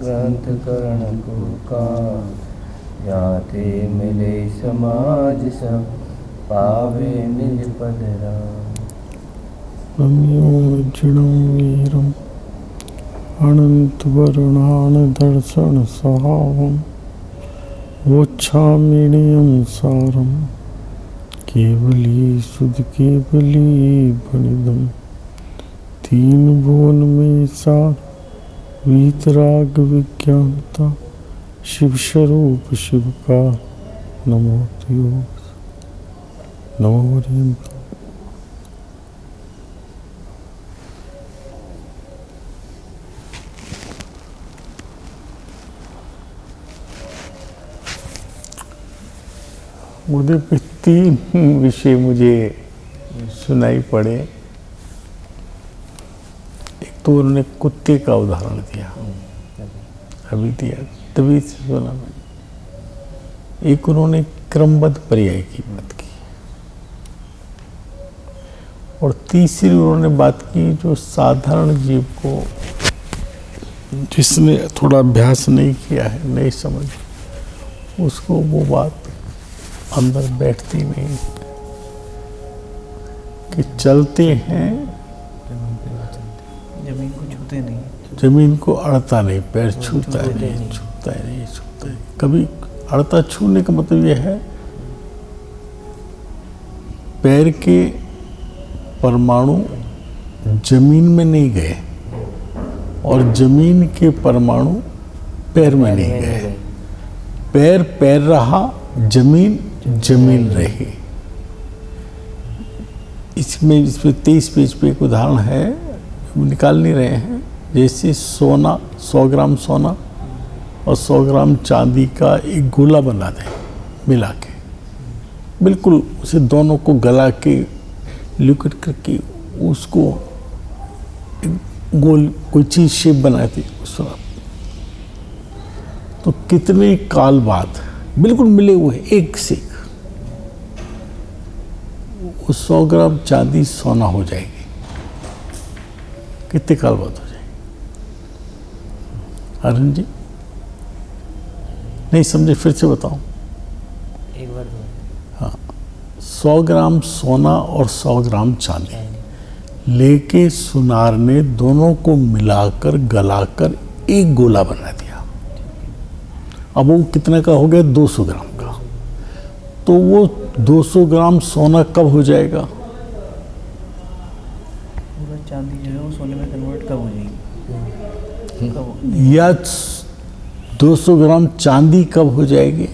ग्रंथ करण को का जाते मिले समाज सब पावे निज पद राम। रम्यो जिणं वीरम् अनंत वरुणान दर्शन सहावम् वोच्छामिणीयं सारम् केवली सुध केवली भणिदम् तीन भुवन में सार वीतराग विज्ञानता शिव स्वरूप शिव का नमो योग नमो हरियंता। मुझे तीन विषय मुझे सुनाई पड़े। एक तो उन्होंने कुत्ते का उदाहरण दिया, अभी दिया तभी से सुना मैंने। एक उन्होंने क्रमबद्ध पर्याय की बात की और तीसरी उन्होंने बात की जो साधारण जीव को जिसने थोड़ा अभ्यास नहीं किया है, नहीं समझ, उसको वो बात अंदर बैठती नहीं कि चलते हैं जमीन को छूते नहीं, जमीन को अड़ता नहीं, पैर छूता नहीं, छूता नहीं, छूता नहीं। कभी अड़ता छूने का मतलब यह है पैर के परमाणु जमीन में नहीं गए और जमीन के परमाणु पैर में नहीं गए। पैर पैर रहा, जमीन जमीन रही। इसमें 23 पेज पे एक उदाहरण है, निकाल नहीं रहे हैं। जैसे सोना, 100 ग्राम सोना और 100 ग्राम चांदी का एक गोला बना दें मिला के, बिल्कुल उसे दोनों को गला के लिक्विड करके उसको गोल कोई चीज शेप बनाती उस वक्त, तो कितने काल बाद बिल्कुल मिले हुए एक से एक वो 100 ग्राम चांदी सोना हो जाएगी। कितने काल बाद हो जाएगी? अरुण जी नहीं समझे, फिर से बताऊं। एक बार हाँ, 100 ग्राम सोना और 100 ग्राम चांदी लेके सुनार ने दोनों को मिलाकर गलाकर एक गोला बना दिया। अब वो कितने का हो गया? 200 ग्राम का। तो वो 200 ग्राम सोना कब हो जाएगा? पूरा चांदी जो है वो सोने में कन्वर्ट कब हो जाएगी? कब? या 200 ग्राम चांदी कब हो जाएगी?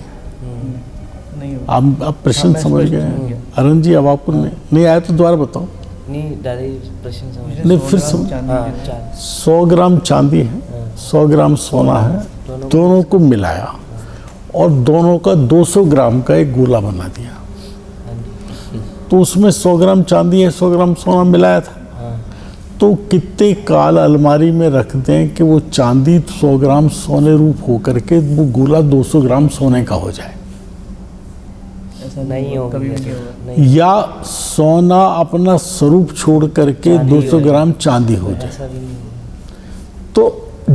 नहीं आप प्रश्न समझ गए अरुण जी? अब आपको नहीं आया तो दोबारा बताओ। नहीं दादाजी प्रश्न समझ नहीं फिर 100 ग्राम चांदी है, 100 ग्राम सोना है, दोनों को मिलाया और दोनों का 200 ग्राम का एक गोला बना दिया। तो उसमें 100 ग्राम चांदी है, 100 ग्राम सोना मिलाया था। तो कितने काल अलमारी में रख दें कि वो चांदी 100 ग्राम सोने रूप होकर के वो गोला 200 ग्राम सोने का हो जाए? ऐसा नहीं होगा, कभी भी नहीं होगा। नहीं, या सोना अपना स्वरूप छोड़ करके 200 ग्राम चांदी हो जाए? ऐसा भी नहीं। तो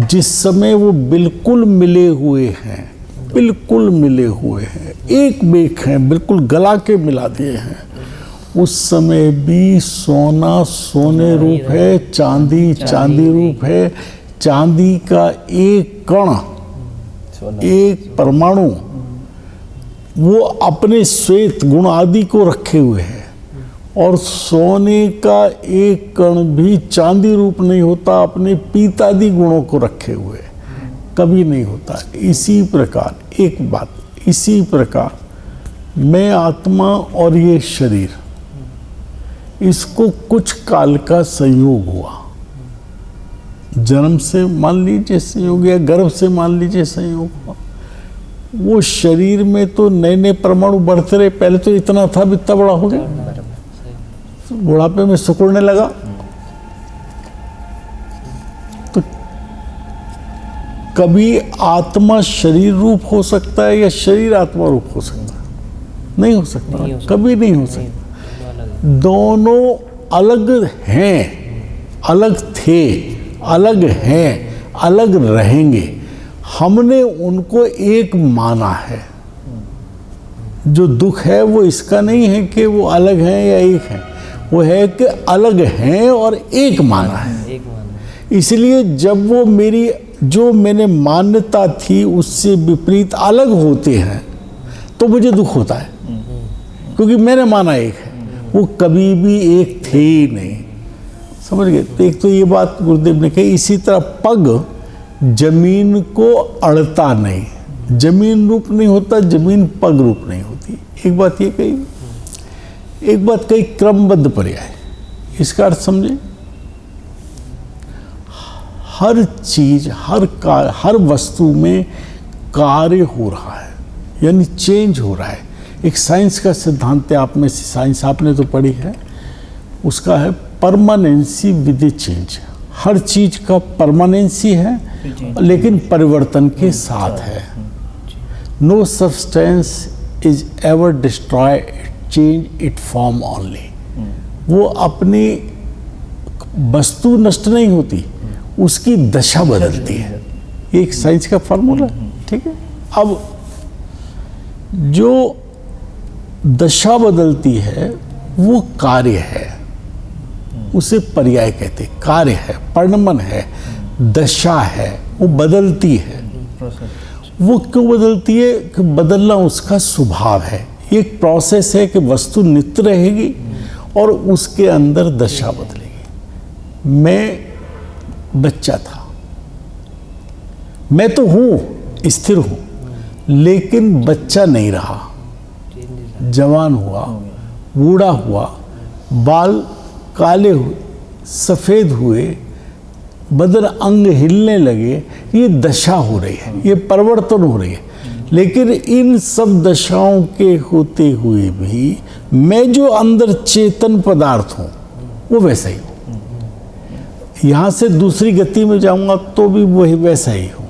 जिस समय वो बिल्कुल मिले हुए हैं, बिल्कुल मिले हुए हैं, एक बेक हैं, बिल्कुल गला के मिला दिए हैं, उस समय भी सोना सोने रूप है, चांदी चांदी रूप है। चांदी का एक कण, एक परमाणु वो अपने श्वेत गुण आदि को रखे हुए है और सोने का एक कण भी चांदी रूप नहीं होता, अपने पीतादि गुणों को रखे हुए कभी नहीं होता। इसी प्रकार एक बात, इसी प्रकार मैं आत्मा और ये शरीर, इसको कुछ काल का संयोग हुआ, जन्म से मान लीजिए संयोग या गर्भ से मान लीजिए संयोग हुआ। वो शरीर में तो नए नए परमाणु बढ़ते रहे, पहले तो इतना था भी इतना बड़ा हो गया, बुढ़ापे में सिकुड़ने लगा। तो कभी आत्मा शरीर रूप हो सकता है या शरीर आत्मा रूप हो सकता है? नहीं हो सकता, कभी नहीं हो सकता। दोनों अलग हैं, अलग थे, अलग हैं, अलग रहेंगे। हमने उनको एक माना है। जो दुख है वो इसका नहीं है कि वो अलग हैं या एक हैं, वो है कि अलग हैं और एक माना है। एक माना। इसलिए जब वो मेरी जो मैंने मान्यता थी उससे विपरीत अलग होते हैं तो मुझे दुख होता है, क्योंकि मैंने माना एक है, वो कभी भी एक थे ही नहीं। समझ गए? तो एक तो ये बात गुरुदेव ने कही। इसी तरह पग जमीन को अड़ता नहीं, जमीन रूप नहीं होता, जमीन पग रूप नहीं होती। एक बात ये कही। एक बात कही क्रमबद्ध पर्याय। इसका अर्थ समझे? हर चीज, हर वस्तु में कार्य हो रहा है, यानी चेंज हो रहा है। एक साइंस का सिद्धांत है, आप में से साइंस आपने तो पढ़ी है, उसका है परमानेंसी विद चेंज। हर चीज का परमानेंसी है लेकिन परिवर्तन के साथ है। No substance is ever destroy, change it form only. वो अपनी वस्तु नष्ट नहीं होती, उसकी दशा बदलती है। ये एक साइंस का फॉर्मूला है, ठीक है। अब जो दशा बदलती है वो कार्य है, उसे पर्याय कहते हैं। कार्य है, परिणमन है, दशा है, वो बदलती है। वो क्यों बदलती है? कि बदलना उसका स्वभाव है। एक प्रोसेस है कि वस्तु नित्य रहेगी और उसके अंदर दशा बदलेगी। मैं बच्चा था, मैं तो हूँ, स्थिर हूँ, लेकिन बच्चा नहीं रहा। जवान हुआ, बूढ़ा हुआ, बाल काले हुए, सफ़ेद हुए, बदन अंग हिलने लगे। ये दशा हो रही है, ये परिवर्तन हो रही है। लेकिन इन सब दशाओं के होते हुए भी मैं जो अंदर चेतन पदार्थ हूँ वो वैसा ही हूँ। यहाँ से दूसरी गति में जाऊँगा तो भी वही वैसा ही हूँ,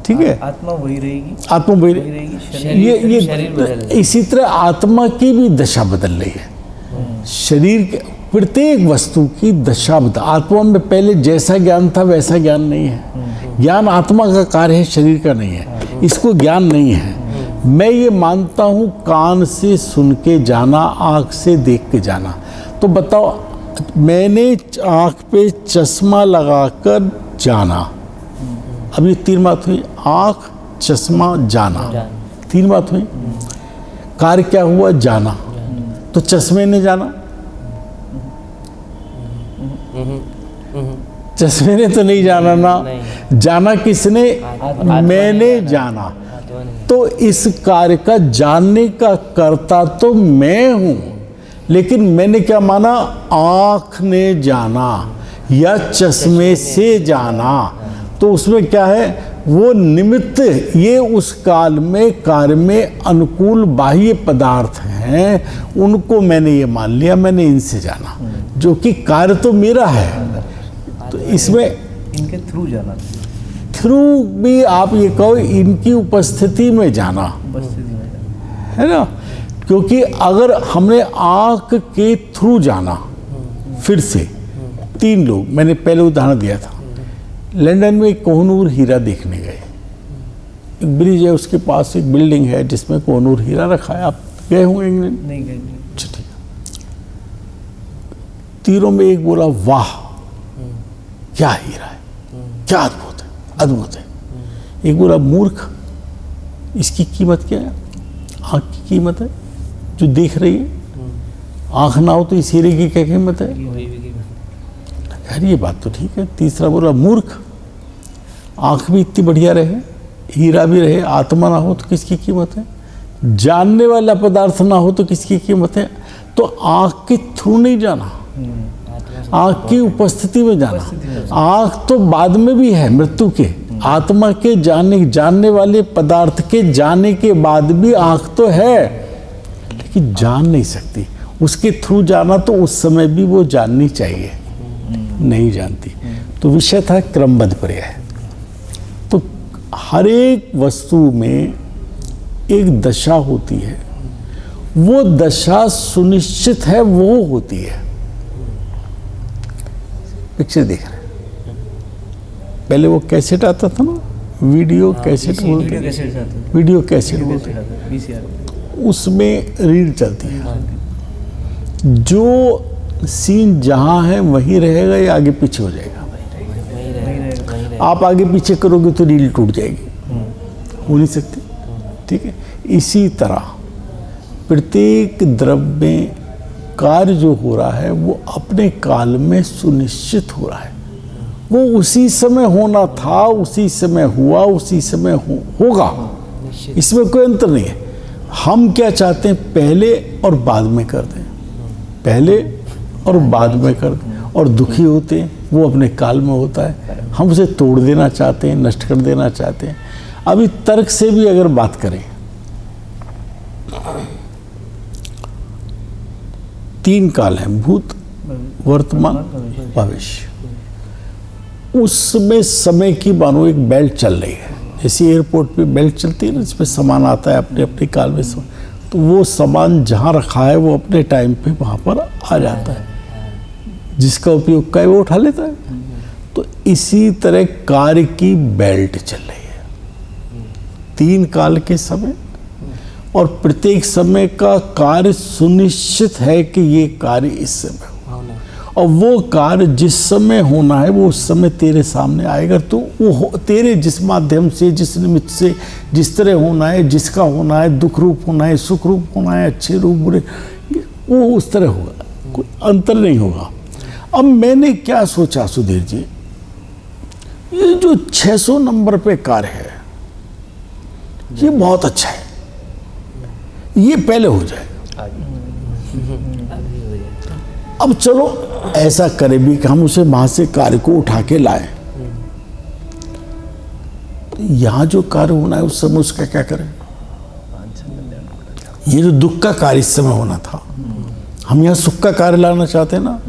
ठीक है। आत्मा वही रहेगी, आत्मा वही रहेगी। ये इसी तरह आत्मा की भी दशा बदल रही है। शरीर के प्रत्येक वस्तु की दशा बदल। आत्मा में पहले जैसा ज्ञान था वैसा ज्ञान नहीं है। ज्ञान आत्मा का कार्य है, शरीर का नहीं है। इसको ज्ञान नहीं है। मैं ये मानता हूँ कान से सुन के जाना, आँख से देख के जाना। तो बताओ, मैंने आँख पे चश्मा लगाकर जाना, अब ये तीन बात हुई। आँख, चश्मा, जाना, तीन बात हुई। कार्य क्या हुआ? जाना। तो चश्मे ने जाना, चश्मे ने तो नहीं जाना ना। जाना किसने? मैंने जाना। तो इस कार्य का जानने का कर्ता तो मैं हूं, लेकिन मैंने क्या माना? आँख ने जाना या चश्मे से जाना। तो उसमें क्या है? वो निमित्त, ये उस काल में कार्य में अनुकूल बाह्य पदार्थ हैं, उनको मैंने ये मान लिया, मैंने इनसे जाना, जो कि कार्य तो मेरा है। तो इसमें इनके थ्रू जाना, थ्रू भी आप ये कहो, इनकी उपस्थिति में जाना, है ना। क्योंकि अगर हमने आँख के थ्रू जाना, फिर से तीन लोग, मैंने पहले उदाहरण दिया था, लंदन में कोहनूर हीरा देखने गए। एक ब्रिज है, उसके पास एक बिल्डिंग है जिसमें कोहनूर हीरा रखा है। आप गए होंगे इंग्लैंड? नहीं गए। अच्छा, ठीक है। तीनों में एक बोला, वाह क्या हीरा है, क्या अद्भुत है, अद्भुत है। एक बोला, मूर्ख, इसकी कीमत क्या है? आँख की कीमत है जो देख रही है। आँख ना हो तो इस हीरे की क्या कीमत है? यार ये बात तो ठीक है। तीसरा बोला, मूर्ख, आँख भी इतनी बढ़िया रहे, हीरा भी रहे, आत्मा ना हो तो किसकी कीमत है? जानने वाला पदार्थ ना हो तो किसकी कीमत है? तो आँख के थ्रू नहीं जाना, आँख की उपस्थिति में जाना। आँख तो बाद में भी है, मृत्यु के, आत्मा के जानने वाले पदार्थ के जाने के बाद भी आँख तो है, लेकिन जान नहीं सकती। उसके थ्रू जाना तो उस समय भी वो जाननी चाहिए, नहीं जानती। तो विषय था क्रमबद्ध पर्याय। तो हर एक वस्तु में एक दशा होती है, वो दशा सुनिश्चित है, वो होती है। पिक्चर देख रहे हैं, पहले वो कैसेट आता था ना, वीडियो कैसेट वीडियो बोलते, कैसेट से आता वीडियो कैसेट बोलते, था VCR। उसमें रील चलती है। जो सीन जहाँ है वहीं रहेगा या आगे पीछे हो जाएगा? वही रहेगा। आप आगे पीछे करोगे तो रील टूट जाएगी, हो नहीं सकती। ठीक है, इसी तरह प्रत्येक द्रव्य में कार्य जो हो रहा है वो अपने काल में सुनिश्चित हो रहा है। वो उसी समय होना था, उसी समय हुआ, उसी समय होगा, इसमें कोई अंतर नहीं है। हम क्या चाहते हैं, पहले और बाद में कर दें, पहले और बाद में कर दें, और दुखी होते हैं, वो अपने काल में होता है। हम उसे तोड़ देना चाहते हैं, नष्ट कर देना चाहते हैं। अभी तर्क से भी अगर बात करें, 3 काल हैं, भूत, वर्तमान, भविष्य। उसमें समय की मानो एक बेल्ट चल रही है, जैसे एयरपोर्ट पे बेल्ट चलती है ना, जिसमें सामान आता है अपने अपने काल में। तो वो सामान जहाँ रखा है वो अपने टाइम पे वहाँ पर आ जाता है, जिसका उपयोग का है वो उठा लेता है। तो इसी तरह कार्य की बेल्ट चल रही है, 3 काल के समय, और प्रत्येक समय का कार्य सुनिश्चित है कि ये कार्य इस समय हो, और वो कार्य जिस समय होना है वो उस समय तेरे सामने आएगा। तो वो तेरे जिस माध्यम से, जिस निमित्त से, जिस तरह होना है, जिसका होना है, दुख रूप होना है, सुख रूप होना है, अच्छे रूप बुरे, वो उस तरह होगा, कोई अंतर नहीं होगा। अब मैंने क्या सोचा सुधीर जी, ये जो 600 नंबर पे कार्य है ये बहुत अच्छा है, ये पहले हो जाए। अब चलो ऐसा करें भी कि हम उसे वहां से कार्य को उठा के लाएं। तो यहां जो कार्य होना है उस समय उसका क्या करें? ये जो दुख का कार्य इस समय होना था, हम यहाँ सुख का कार्य लाना चाहते हैं ना,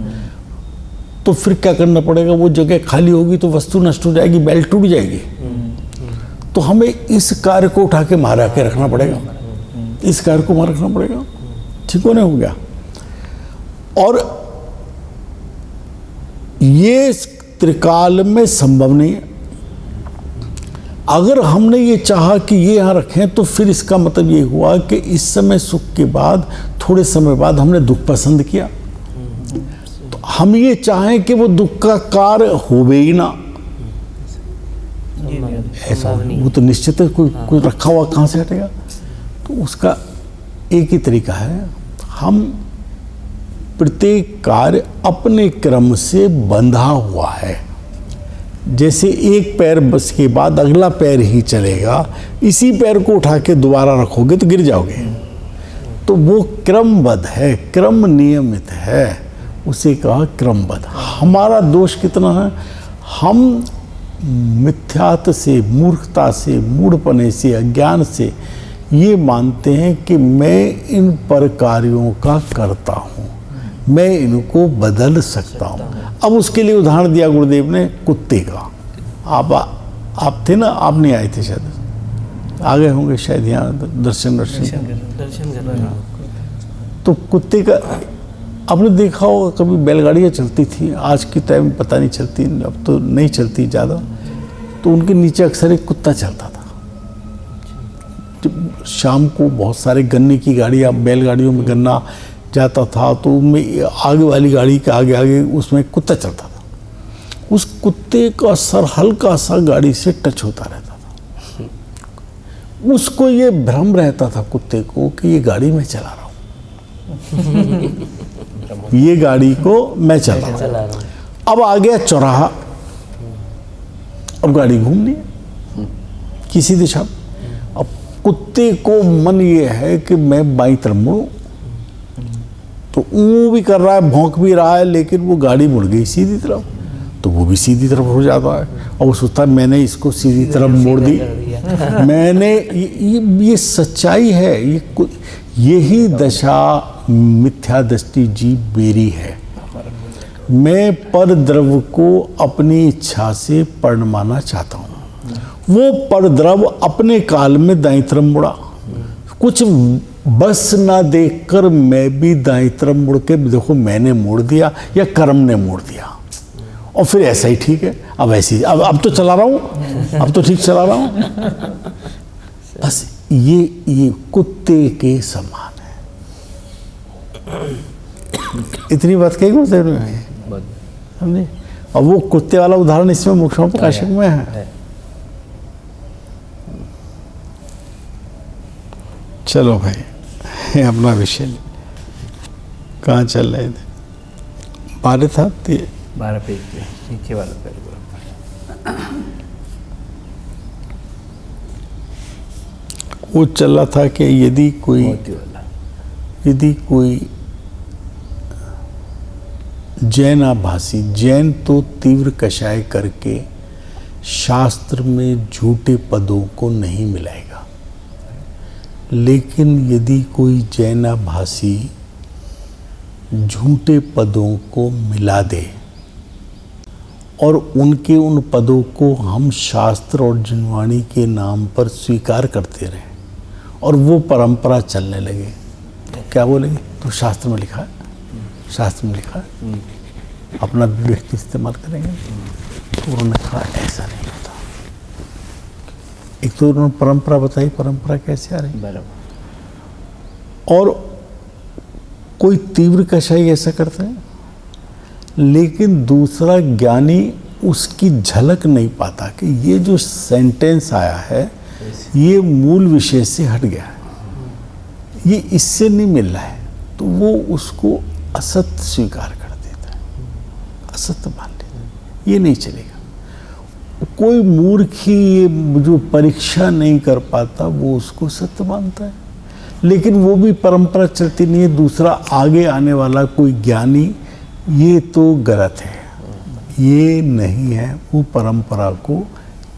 तो फिर क्या करना पड़ेगा? वो जगह खाली होगी तो वस्तु नष्ट हो जाएगी, बेल्ट टूट जाएगी। तो हमें इस कार्य को उठा के मारा के रखना पड़ेगा, इस कार्य को मार रखना पड़ेगा। ठीक होने हो गया। और ये त्रिकाल में संभव नहीं है। अगर हमने ये चाहा कि ये यहाँ रखें तो फिर इसका मतलब ये हुआ कि इस समय सुख के बाद थोड़े समय बाद हमने दुख पसंद किया। तो हम ये चाहें कि वो दुख का कार्य होवे ही ना, ऐसा वो तो निश्चित है, कोई रखा हुआ कहाँ से हटेगा। तो उसका एक ही तरीका है, हम प्रत्येक कार्य अपने क्रम से बंधा हुआ है। जैसे एक पैर बस के बाद अगला पैर ही चलेगा, इसी पैर को उठा के दोबारा रखोगे तो गिर जाओगे। तो वो क्रमबद्ध है, क्रम नियमित है, उसे कहा क्रमबद्ध। हमारा दोष कितना है? हम मिथ्यात्व से, मूर्खता से, मूढ़पने से, अज्ञान से ये मानते हैं कि मैं इन पर कार्यों का करता हूँ, मैं इनको बदल सकता हूँ। अब उसके लिए उदाहरण दिया गुरुदेव ने कुत्ते का। आप थे ना, आप नहीं आए थे शायद, आ गए होंगे शायद यहाँ दर्शन दर्शन तो कुत्ते का आपने देखा होगा, कभी बैलगाड़ियाँ चलती थी, आज के टाइम पता नहीं चलती, अब तो नहीं चलती ज़्यादा। तो उनके नीचे अक्सर एक कुत्ता चलता था। शाम को बहुत सारे गन्ने की गाड़ियाँ, बैलगाड़ियों में गन्ना जाता था, तो उनमें आगे वाली गाड़ी के आगे आगे उसमें कुत्ता चलता था। उस कुत्ते का सर हल्का सा गाड़ी से टच होता रहता था। उसको ये भ्रम रहता था कुत्ते को कि ये गाड़ी मैं चला रहा हूँ, ये गाड़ी को मैं चला रहा हूँ। अब आ गया चौराहा, अब गाड़ी घूम ली किसी दिशा। अब कुत्ते को मन ये है कि मैं बाईं तरफ मुड़ूं, तो ऊँ भी कर रहा है, भौंक भी रहा है, लेकिन वो गाड़ी मुड़ गई सीधी तरफ, तो वो भी सीधी तरफ हो जाता है। और वो सोचता है मैंने इसको सीधी तरफ मोड़ दी, मैंने ये सच्चाई है। यही दशा मिथ्या दृष्टि जीव मेरी है। मैं पर द्रव्य को अपनी इच्छा से पर्ण माना चाहता हूँ। वो पर द्रव्य अपने काल में दाईं तरफ मुड़ा, कुछ बस ना देखकर मैं भी दाईं तरफ मुड़ के देखो मैंने मोड़ दिया या कर्म ने मोड़ दिया, और फिर ऐसा ही ठीक है। अब ऐसे ही अब तो चला रहा हूँ, अब तो ठीक चला रहा हूँ। बस ये कुत्ते के समान है। इतनी बात कही गुरुदेव ने, समझे। और वो कुत्ते वाला उदाहरण इसमें मोक्षों प्रकाशक में है। चलो भाई, अपना विषय कहाँ चल रहे थे? 12 था 12 पेज पे नीचे वाला पैराग्राफ। वो चल रहा था कि यदि कोई जैन आभासी, जैन तो तीव्र कषाय करके शास्त्र में झूठे पदों को नहीं मिलाएगा, लेकिन यदि कोई जैन आभासी झूठे पदों को मिला दे और उनके उन पदों को हम शास्त्र और जिनवाणी के नाम पर स्वीकार करते रहे और वो परंपरा चलने लगे, तो क्या बोलेंगे? तो शास्त्र में लिखा है, शास्त्र में लिखा है, अपना व्यक्ति इस्तेमाल करेंगे। तो उन्होंने कहा ऐसा नहीं होता। एक तो उन्होंने परंपरा बताई, परंपरा कैसे आ रही, और कोई तीव्र कषाई ऐसा करता है, लेकिन दूसरा ज्ञानी उसकी झलक नहीं पाता कि ये जो सेंटेंस आया है ये मूल विषय से हट गया है, ये इससे नहीं मिल रहा है, तो वो उसको असत्य स्वीकार कर देता है, असत्य मान लेता है। ये नहीं चलेगा। कोई मूर्ख ही ये जो परीक्षा नहीं कर पाता वो उसको सत्य मानता है, लेकिन वो भी परंपरा चलती नहीं है। दूसरा आगे आने वाला कोई ज्ञानी ये तो गलत है, ये नहीं है, वो परंपरा को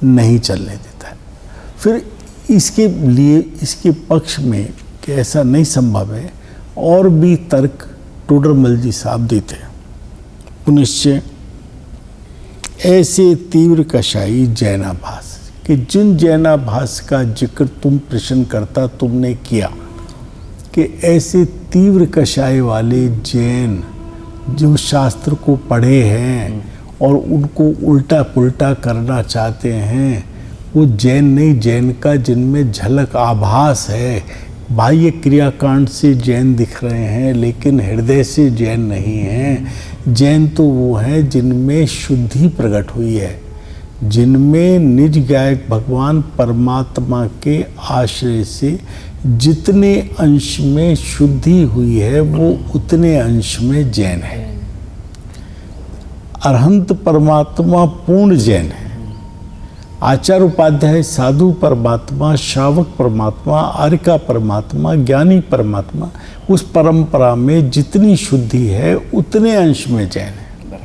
नहीं चलने देता है। फिर इसके लिए, इसके पक्ष में कि ऐसा नहीं संभव है, और भी तर्क टोडरमल जी साहब देते हैं। पुनश्च ऐसे तीव्र कषाई जैनाभास कि जिन जैनाभास का जिक्र तुम प्रश्न करता तुमने किया, कि ऐसे तीव्र कषाय वाले जैन जो शास्त्र को पढ़े हैं और उनको उल्टा पुल्टा करना चाहते हैं, वो जैन नहीं, जैन का जिनमें झलक आभास है, बाह्य क्रियाकांड से जैन दिख रहे हैं लेकिन हृदय से जैन नहीं हैं। जैन तो वो हैं जिनमें शुद्धि प्रकट हुई है, जिनमें निज गायक भगवान परमात्मा के आश्रय से जितने अंश में शुद्धि हुई है वो उतने अंश में जैन है। अरहंत परमात्मा पूर्ण जैन है। आचार्य उपाध्याय साधु परमात्मा, श्रावक परमात्मा, आर्यका परमात्मा, ज्ञानी परमात्मा, उस परंपरा में जितनी शुद्धि है उतने अंश में जैन है।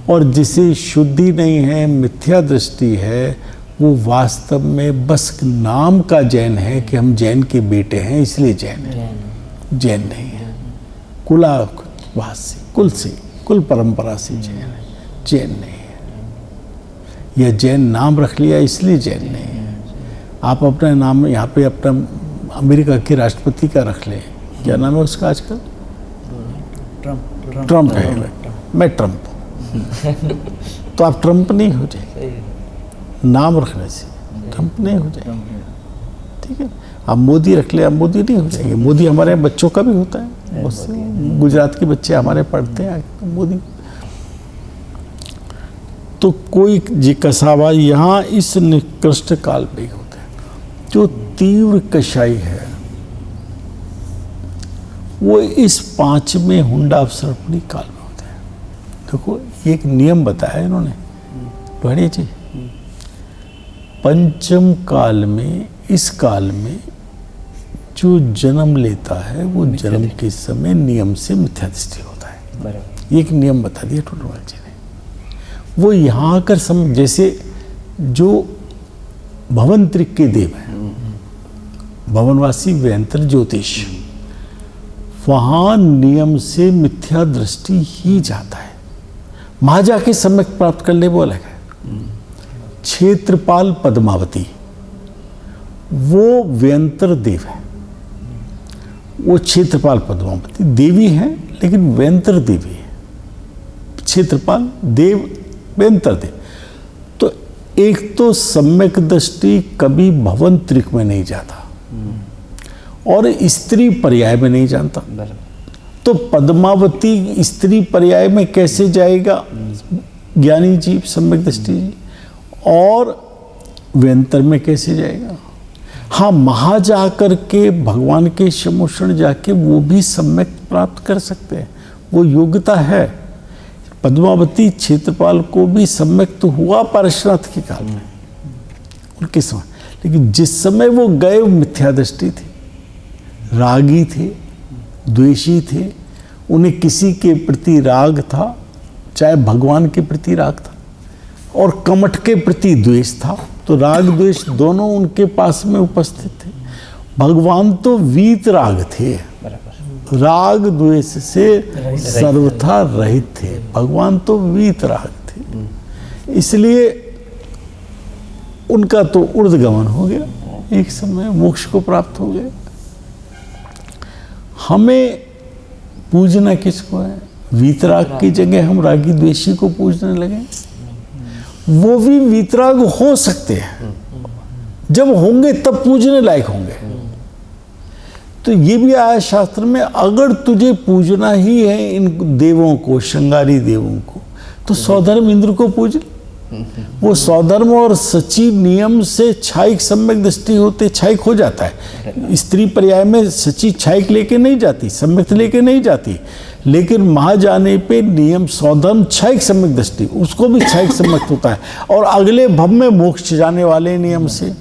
और जिसे शुद्धि नहीं है, मिथ्या दृष्टि है, वो वास्तव में बस नाम का जैन है कि हम जैन के बेटे हैं इसलिए जैन है, जैन नहीं है। कुलावास से, कुल से, कुल परंपरा से जैन है, जैन नहीं है। यह जैन नाम रख लिया इसलिए जैन नहीं है। आप अपना नाम यहाँ पे अपना अमेरिका के राष्ट्रपति का रख लें, क्या नाम है उसका आजकल? ट्रम्प है। मैं ट्रम्प तो आप ट्रम्प नहीं हो जाएंगे, नाम रखने से ट्रम्प नहीं हो जाएंगे, ठीक है। आप मोदी रख ले, आप मोदी नहीं हो जाएंगे। मोदी हमारे बच्चों का भी होता है, गुजरात के बच्चे हमारे पढ़ते हैं तो मोदी। तो कोई जिज्ञासा यहाँ इस निकृष्ट काल पे होता है। जो तीव्र कषाई है वो इस 5वें हुंडावसर्पणी काल में होता है। देखो एक नियम बताया इन्होंने पढ़िए जी, पंचम काल में, इस काल में जो जन्म लेता है वो जन्म के समय नियम से मिथ्या दृष्टि होता है। एक नियम बता दिया टोडरमल जी ने। वो यहाँ आकर जैसे जो भवंत्रिक के देव हैं, भवनवासी व्यंतर ज्योतिष, वहाँ नियम से मिथ्या दृष्टि ही जाता है। वहाँ जाके सम्यक प्राप्त कर ले वो अलग है। क्षेत्रपाल पद्मावती वो व्यंतर देव है, वो क्षेत्रपाल पद्मावती देवी हैं लेकिन व्यंतर देवी है। क्षेत्रपाल देव, व्यंतर देव। एक तो सम्यक दृष्टि कभी भवन त्रिक में नहीं जाता और स्त्री पर्याय में नहीं जानता। तो पद्मावती स्त्री पर्याय में कैसे जाएगा ज्ञानी जीव सम्यक दृष्टि जी, और व्यंतर में कैसे जाएगा? हाँ, महा जाकर के भगवान के समोषण जाके वो भी सम्यक प्राप्त कर सकते हैं, वो योग्यता है। पद्मावती क्षेत्रपाल को भी सम्यक तो हुआ पारशुनाथ के काल में उनके समय, लेकिन जिस समय वो गए मिथ्या दृष्टि थी, रागी थे, द्वेषी थे, उन्हें किसी के प्रति राग था, चाहे भगवान के प्रति राग था और कमठ के प्रति द्वेष था, तो राग द्वेष दोनों उनके पास में उपस्थित थे। भगवान तो वीत राग थे, राग द्वेष से सर्वथा रहित थे, भगवान तो वीत राग थे, इसलिए उनका तो ऊर्ध्वगमन हो गया, एक समय मोक्ष को प्राप्त हो गए। हमें पूजना किसको है? वीतराग की जगह हम रागी द्वेषी को पूजने लगे। वो भी वीतराग हो सकते हैं, जब होंगे तब पूजने लायक होंगे। तो ये भी आया शास्त्र में, अगर तुझे पूजना ही है इन देवों को, श्रृंगारी देवों को, तो सौधर्म इंद्र को पूज। वो सौधर्म और सची नियम से छाइक सम्यक दृष्टि होते छाइक हो जाता है। स्त्री पर्याय में सची छाइक लेके नहीं जाती, सम्यक लेके नहीं जाती, लेकिन महा जाने पे नियम सौधर्म छाइक सम्यक दृष्टि, उसको भी छाइक सम्यक होता है, और अगले भव में मोक्ष जाने वाले नियम से।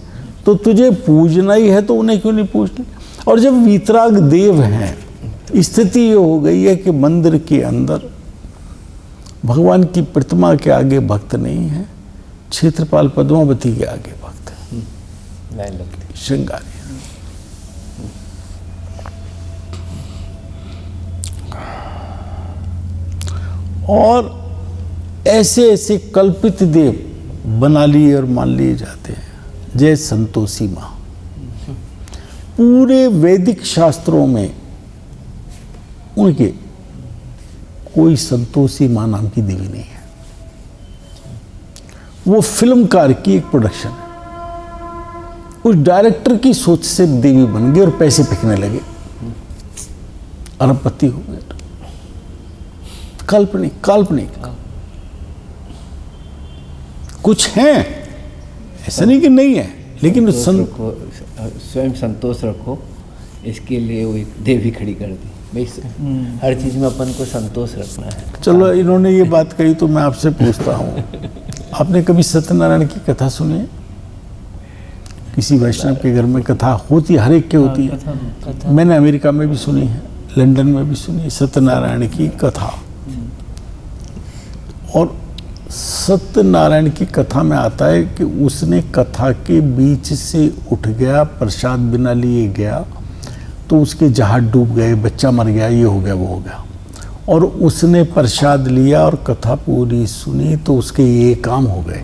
तो तुझे पूजना ही है तो उन्हें क्यों नहीं पूजते? और जब वीतराग देव हैं, स्थिति ये हो गई है कि मंदिर के अंदर भगवान की प्रतिमा के आगे भक्त नहीं है, क्षेत्रपाल पद्मावती के आगे भक्त है, श्रृंगारी। और ऐसे ऐसे कल्पित देव बना लिए और मान लिए जाते हैं, जय संतोषी माँ। पूरे वैदिक शास्त्रों में उनके कोई संतोषी माँ नाम की देवी नहीं है। वो फिल्मकार की एक प्रोडक्शन है, उस डायरेक्टर की सोच से देवी बन गई और पैसे फेंकने लगे, अरबपति हो गए। काल्पनिक काल्पनिक कुछ हैं, ऐसा नहीं कि नहीं है, लेकिन स्वयं संतोष रखो, इसके लिए वो एक देवी खड़ी कर दी भाई। हर चीज में अपन को संतोष रखना है। चलो, इन्होंने ये बात कही तो मैं आपसे पूछता हूँ, आपने कभी सत्यनारायण की कथा सुनी है? किसी वैष्णव के घर में कथा होती, हर एक के होती है। मैंने अमेरिका में भी सुनी है, लंदन में भी सुनी है सत्यनारायण की कथा। और सत्यनारायण की कथा में आता है कि उसने कथा के बीच से उठ गया, प्रसाद बिना लिए गया, तो उसके जहाज डूब गए, बच्चा मर गया, ये हो गया वो हो गया, और उसने प्रसाद लिया और कथा पूरी सुनी तो उसके ये काम हो गए।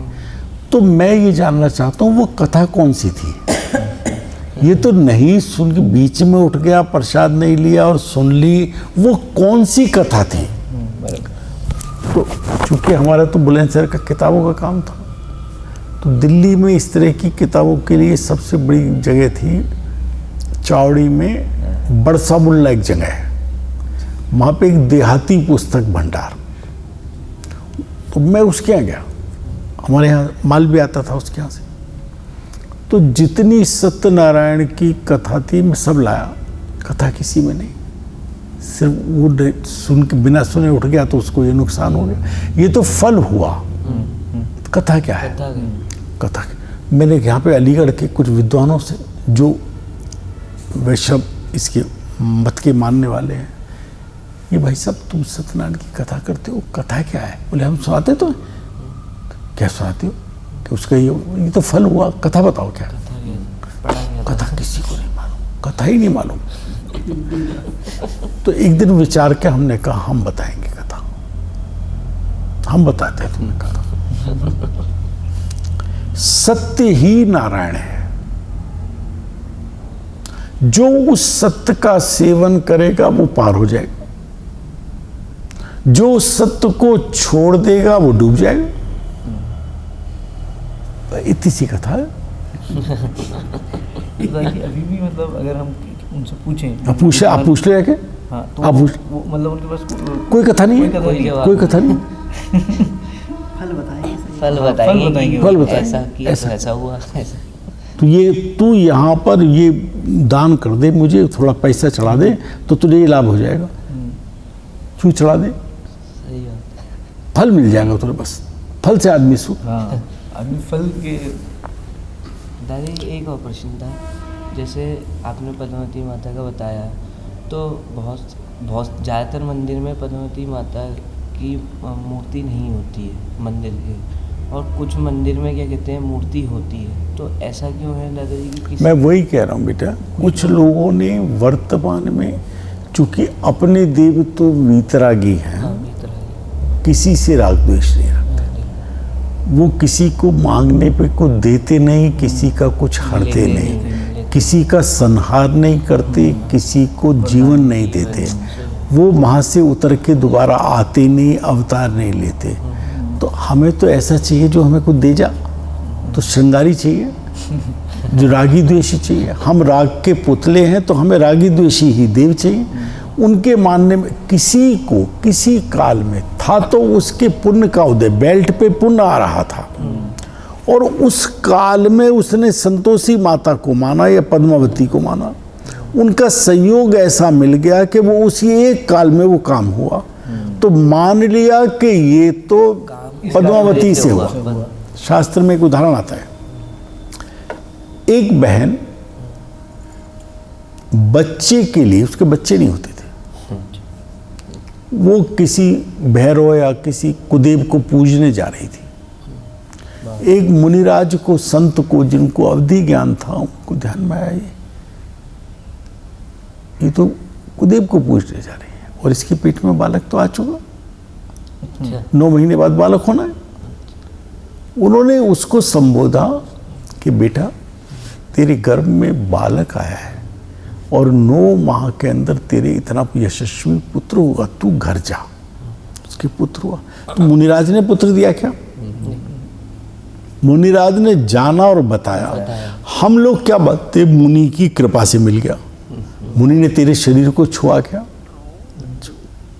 तो मैं ये जानना चाहता हूँ वो कथा कौन सी थी? ये तो नहीं सुन के बीच में उठ गया, प्रसाद नहीं लिया और सुन ली, वो कौन सी कथा थी? तो चूंकि हमारा तो बुलंदशहर का किताबों का काम था, तो दिल्ली में इस तरह की किताबों के लिए सबसे बड़ी जगह थी चावड़ी में बड़सामुल्ला एक जगह है, वहाँ पे एक देहाती पुस्तक भंडार। तो मैं उसके यहाँ गया, हमारे यहाँ माल भी आता था उसके यहाँ से। तो जितनी सत्यनारायण की कथा थी मैं सब लाया, कथा किसी में नहीं, सिर्फ वो सुन के बिना सुने उठ गया तो उसको ये नुकसान हो गया, ये तो फल हुआ। कथा क्या है? कथा मैंने यहाँ पे अलीगढ़ के कुछ विद्वानों से जो वैष्णव इसके मत के मानने वाले हैं, ये भाई साहब तुम सत्यनारायण की कथा करते हो, कथा क्या है? बोले हम सुनाते तो क्या सुनाते हो कि उसका ये तो फल हुआ, कथा बताओ क्या? कथा किसी को नहीं मालूम, कथा ही नहीं मालूम। तो एक दिन विचार के हमने कहा हम बताएंगे कथा, हम बताते हैं तुम्हें कथा। सत्य ही नारायण है, जो उस सत्य का सेवन करेगा वो पार हो जाएगा, जो सत्य को छोड़ देगा वो डूब जाएगा। इतनी सी कथा है। कि अभी भी मतलब अगर हम उनसे पूछें, आप पूछ ले जाके। हाँ, तो आप पूछ, वो मतलब उनके पास कोई कथा नहीं है, कोई कथा नहीं। फल बताएंगे, फल बताएंगे, ऐसा किया तो ऐसा हुआ, ऐसा। तो ये तू यहाँ पर ये दान कर दे, मुझे थोड़ा पैसा चढ़ा दे तो तुझे ये लाभ हो जाएगा। क्यों चढ़ा दे? सही बात। फल मिल जाएगा तुझे, बस फल से आदमी सुख। हाँ, आदमी फल के। दादी एक और प्रश्न था, जैसे आपने पद्मावती माता का बताया, तो बहुत ज़्यादातर मंदिर में पद्मावती माता की मूर्ति नहीं होती है मंदिर के, और कुछ मंदिर में क्या कहते हैं मूर्ति होती है, तो ऐसा क्यों है दादाजी की? मैं वही कह रहा हूँ बेटा, कुछ लोगों ने वर्तमान में चूंकि अपने देव तो वीतरागी हैं, किसी से राग द्वेष नहीं रखते, वो किसी को मांगने पे को देते नहीं, किसी का कुछ हरते नहीं, किसी का संहार नहीं करते, किसी को जीवन नहीं देते, वो वहाँ से उतर के दोबारा आते नहीं, अवतार नहीं लेते। तो हमें तो ऐसा चाहिए जो हमें कुछ दे जा, तो श्रृंगारी चाहिए, जो रागी द्वेषी चाहिए। हम राग के पुतले हैं तो हमें रागी द्वेषी ही देव चाहिए। उनके मानने में किसी को किसी काल में था तो उसके पुण्य का उदय, बेल्ट पे पुण्य आ रहा था, और उस काल में उसने संतोषी माता को माना या पद्मावती को माना, उनका सहयोग ऐसा मिल गया कि वो उसी एक काल में वो काम हुआ, तो मान लिया कि ये तो पद्मावती से हुआ। शास्त्र में एक उदाहरण आता है, एक बहन बच्चे के लिए, उसके बच्चे नहीं होते थे, वो किसी भैरव या किसी कुदेव को पूजने जा रही थी। एक मुनिराज को, संत को, जिनको अवधि ज्ञान था, उनको ध्यान में आया ये तो कुदेव को पूजने जा रही है और इसके पेट में बालक तो आ चुका, 9 महीने बाद बालक होना है। उन्होंने उसको संबोधा कि बेटा तेरे गर्भ में बालक आया है और 9 माह के अंदर तेरे इतना यशस्वी पुत्र होगा, तू घर जा। उसके पुत्र हुआ। तो मुनिराज ने पुत्र दिया क्या? मुनिराज ने जाना और बताया। हम लोग क्या बातें, मुनि की कृपा से मिल गया। मुनि ने तेरे शरीर को छुआ क्या?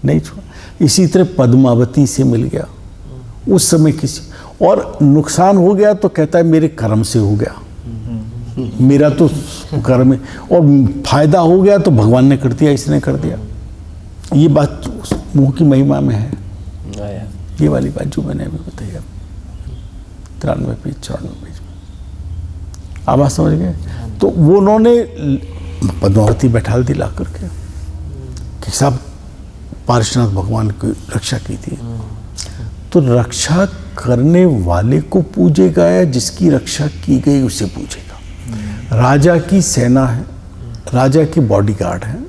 नहीं छुआ। इसी तरह पद्मावती से मिल गया। उस समय किसी और नुकसान हो गया तो कहता है मेरे कर्म से हो गया, मेरा तो कर्म है, और फायदा हो गया तो भगवान ने कर दिया, इसने कर दिया। ये बात मुंह की महिमा में है, ये वाली बात जो मैंने अभी बताई है 93 पेज 94 पेज में। आवाज समझ गए? तो वो उन्होंने पद्मावती बैठाल दी ला करके कि साहब पार्श्वनाथ भगवान की रक्षा की थी। तो रक्षा करने वाले को पूजेगा या जिसकी रक्षा की गई उसे पूजेगा? राजा की सेना है, राजा की बॉडीगार्ड है।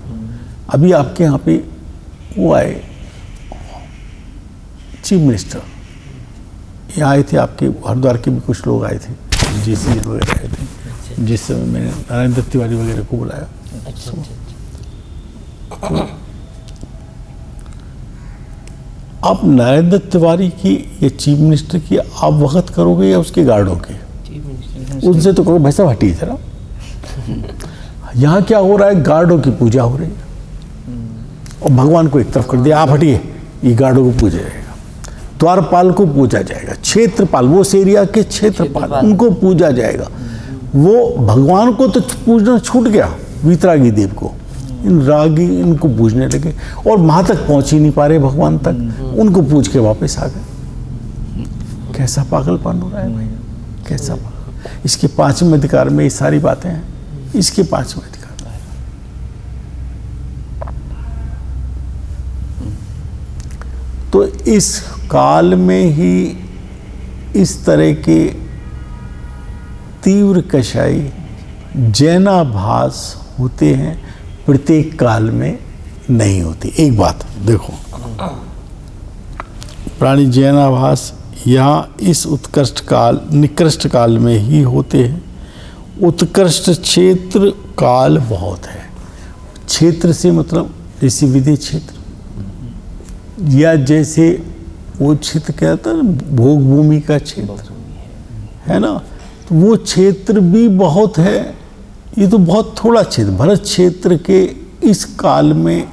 अभी आपके यहाँ पे वो आए चीफ मिनिस्टर, यहाँ आए थे, आपके हरिद्वार के भी कुछ लोग आए थे, JC वगैरह आए थे, जिस समय मैंने नारायण दत्त तिवारी वगैरह को बुलाया। आप नारायण दत्त तिवारी की या चीफ मिनिस्टर की आप वक्त करोगे या उसके गार्डों के? उनसे तो कहो भाई साहब हटिए जरा। यहाँ क्या हो रहा है? गार्डों की पूजा हो रही है और भगवान को एक तरफ कर दिया, आप हटिए, ये गार्डों को पूजा जाएगा, द्वारपाल को पूजा जाएगा, क्षेत्रपाल, वो उस एरिया के क्षेत्रपाल, उनको पूजा जाएगा। वो भगवान को तो पूजना छूट गया, वीतरागी देव को, इन रागी इनको पूजने लगे और वहां तक पहुंच ही नहीं पा रहे भगवान तक, उनको पूज के वापस आ गए। कैसा पागलपन हो रहा है भाई, कैसा पागल। इसके 5वें अधिकार में ये सारी बातें हैं, इसके 5वें अधिकार। तो इस काल में ही इस तरह के तीव्र कषाई जैनाभास होते हैं, प्रत्येक काल में नहीं होती। एक बात देखो, प्राणी जैनाभास यहाँ इस उत्कृष्ट काल, निकृष्ट काल में ही होते हैं। उत्कृष्ट क्षेत्र काल बहुत है। क्षेत्र से मतलब जैसे विधि क्षेत्र, या जैसे वो क्षेत्र क्या था ना, भोग भूमि का क्षेत्र, है ना। तो वो क्षेत्र भी बहुत है, ये तो बहुत थोड़ा क्षेत्र, भरत क्षेत्र के इस काल में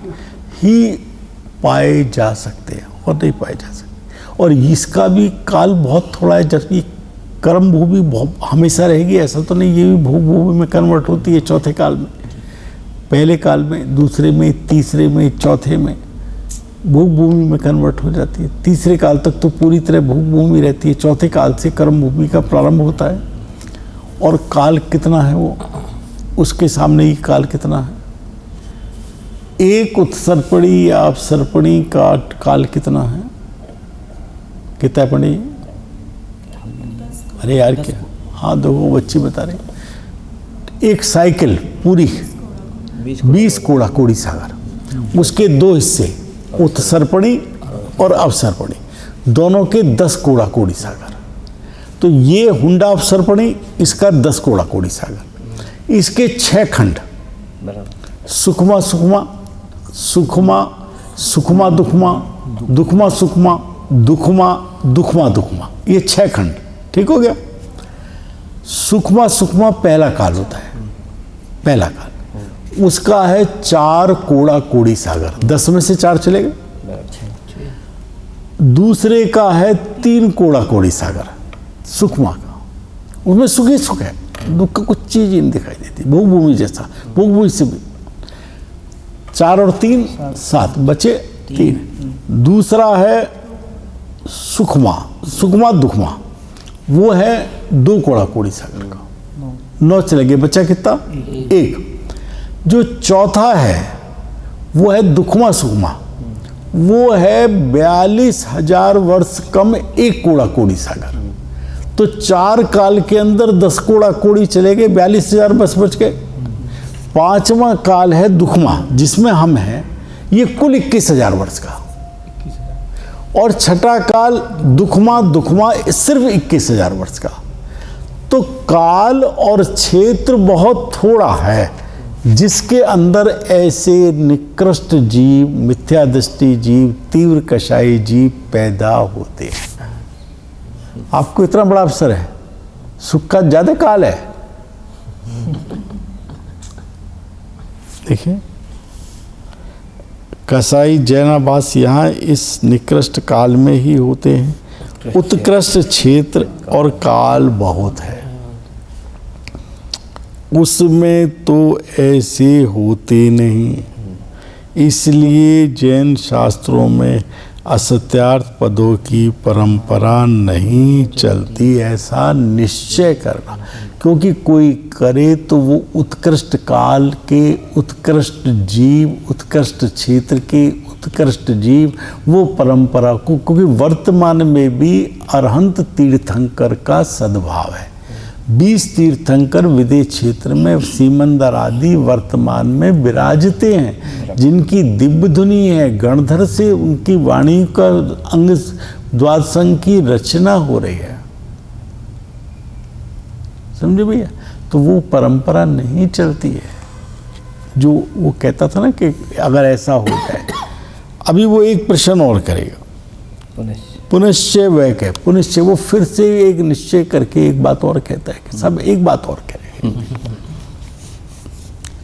ही पाए जा सकते हैं और नहीं पाए जा सकते। और इसका भी काल बहुत थोड़ा है, जबकि कर्म भूमि बहुत हमेशा रहेगी ऐसा तो नहीं, ये भी भोग भूमि में कन्वर्ट होती है चौथे काल में, पहले काल में, दूसरे में, तीसरे में, चौथे में भोग भूमि में कन्वर्ट हो जाती है। तीसरे काल तक तो पूरी तरह भोग भूमि रहती है, चौथे काल से कर्म भूमि का प्रारंभ होता है। और काल कितना है वो, उसके सामने ही काल कितना है। एक उत्सर्पणी या अपसर्पणी का काल कितना है, कितना है पंडित जी? अरे यार क्या, हाँ देखो बच्ची बता रहे, एक साइकिल पूरी 20 कोड़ा कोड़ी सागर, उसके 2 हिस्से, उत्सर्पणी और अवसर्पणी, दोनों के 10 कोड़ा कोड़ी सागर। तो ये हुंडा अवसर्पणी, इसका 10 कोड़ा कोड़ी सागर, इसके 6 खंड, सुखमा सुखमा, सुखमा सुखमा दुखमा, दुखमा सुखमा, दुखमा दुखमा दुखमा, ये 6 खंड, ठीक हो गया। सुखमा सुखमा पहला काल होता है, पहला काल उसका है 4 कोड़ा कोड़ी सागर, 10 में से 4 चले गए। दूसरे का है 3 कोड़ा कोड़ी सागर, सुखमा का, उसमें सुख ही सुख है, दुख का कुछ चीज ही नहीं दिखाई देती, भोग भूमि जैसा, भोग भूमि से भी 4 और 3 7 बचे 3। दूसरा है सुखमा, सुखमा दुखमा, वो है 2 कोड़ा कोड़ी सागर का, 9 चले गए, बचा कितना, 1। जो चौथा है वो है दुखमा सुखमा, वो है 42,000 वर्ष कम 1 कोड़ा कोड़ी सागर। तो 4 काल के अंदर 10 कोड़ा कोड़ी चले गए, 42,000 बच गए। 5वां काल है दुखमा, जिसमें हम हैं, ये कुल 21,000 वर्ष का। और छठा काल दुखमा, दुखमा सिर्फ 21,000 वर्ष का। तो काल और क्षेत्र बहुत थोड़ा है, जिसके अंदर ऐसे निकृष्ट जीव, मिथ्या दृष्टि जीव, तीव्र कषायी जीव पैदा होते हैं। आपको इतना बड़ा अवसर है, सुख का ज्यादा काल है। देखिए, कसाई जैनाभास यहाँ इस निकृष्ट काल में ही होते हैं। उत्कृष्ट क्षेत्र और काल बहुत है, उसमें तो ऐसे होते नहीं। इसलिए जैन शास्त्रों में असत्यार्थ पदों की परंपरा नहीं चलती, ऐसा निश्चय करना। क्योंकि कोई करे तो वो उत्कृष्ट काल के उत्कृष्ट जीव, उत्कृष्ट क्षेत्र के उत्कृष्ट जीव, वो परंपरा को, क्योंकि वर्तमान में भी अरहंत तीर्थंकर का सद्भाव है। 20 तीर्थंकर विदेश क्षेत्र में सीमंदर आदि वर्तमान में विराजते हैं, जिनकी दिव्य धुनी है, गणधर से उनकी वाणी का अंग द्वादशंग की रचना हो रही है। समझे भैया? तो वो परंपरा नहीं चलती है। जो वो कहता था ना कि अगर ऐसा हो जाए, अभी वो एक प्रश्न और करेगा, पुनश्चय वह कह, पुनश्चय वो फिर से एक निश्चय करके एक बात और कहता है कि सब एक बात और करेंगे।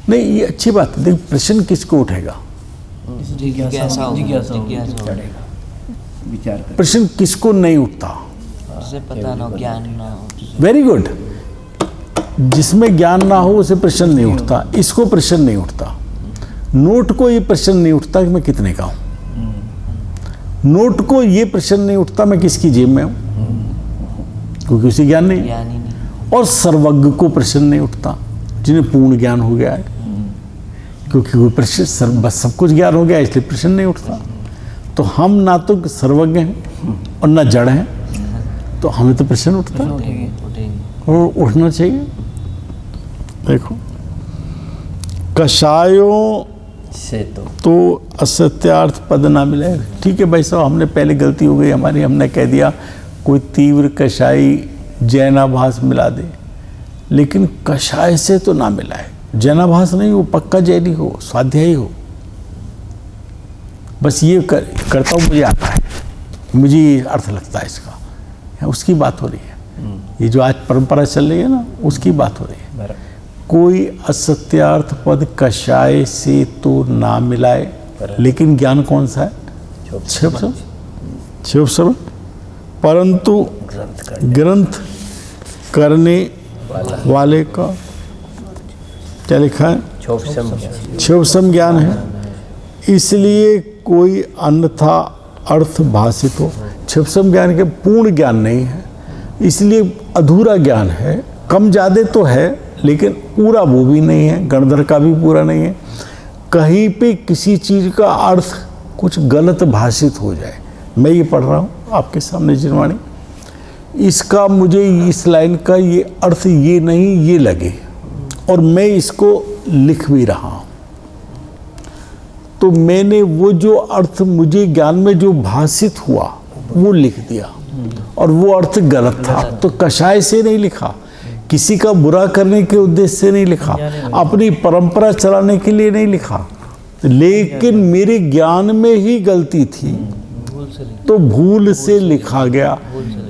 नहीं, ये अच्छी बात है। देख, प्रश्न किसको उठेगा? जिज्ञासा प्रश्न किसको नहीं उठता? जिसे पता ना हो, ज्ञान ना हो। Very good. जिसमें ज्ञान ना हो उसे प्रश्न नहीं उठता। इसको प्रश्न नहीं उठता। नोट को ये प्रश्न नहीं उठता कि मैं कितने का हूं। नोट को ये प्रश्न नहीं उठता मैं किसकी जेब में हूं, क्योंकि उसे ज्ञान नहीं। और सर्वज्ञ को प्रश्न नहीं उठता, जिन्हें पूर्ण ज्ञान हो गया है, क्योंकि वो प्रश्न बस सब कुछ ज्ञान हो गया, इसलिए प्रश्न नहीं उठता। तो हम ना तो सर्वज्ञ हैं और ना जड़ हैं, तो हमें तो प्रश्न उठता और उठना चाहिए। देखो, कषायों से तो असत्यार्थ पद ना मिले। ठीक है भाई साहब, हमने पहले गलती हो गई हमारी, हमने कह दिया कोई तीव्र कषाई जैनाभास मिला दे, लेकिन कषाय से तो ना मिला है। जैनाभास नहीं हो, पक्का जैनी हो, स्वाध्यायी हो। बस ये करता हूँ, मुझे आता है, मुझे ये अर्थ लगता है इसका, उसकी बात हो रही है। ये जो आज परंपरा चल रही है ना, उसकी बात हो रही है। बराबर। कोई असत्यार्थ पद कषाय से तो ना मिलाए, लेकिन ज्ञान कौन सा है? शिव शब्द। परंतु ग्रंथ करने वाले का क्या लिखा है? क्षोभसम ज्ञान है। इसलिए कोई अन्यथा अर्थ भाषित हो। क्षोभसम ज्ञान के पूर्ण ज्ञान नहीं है, इसलिए अधूरा ज्ञान है। कम ज़्यादा तो है, लेकिन पूरा वो भी नहीं है, गणधर का भी पूरा नहीं है। कहीं पे किसी चीज़ का अर्थ कुछ गलत भाषित हो जाए। मैं ये पढ़ रहा हूँ आपके सामने जिनवाणी, इसका मुझे इस लाइन का ये अर्थ ये नहीं ये लगे, और मैं इसको लिख भी रहा हूँ, तो मैंने वो जो अर्थ मुझे ज्ञान में जो भाषित हुआ वो लिख दिया, और वो अर्थ गलत था। तो कषाय से नहीं लिखा, किसी का बुरा करने के उद्देश्य से नहीं लिखा, अपनी परंपरा चलाने के लिए नहीं लिखा, लेकिन मेरे ज्ञान में ही गलती थी तो भूल से लिखा गया,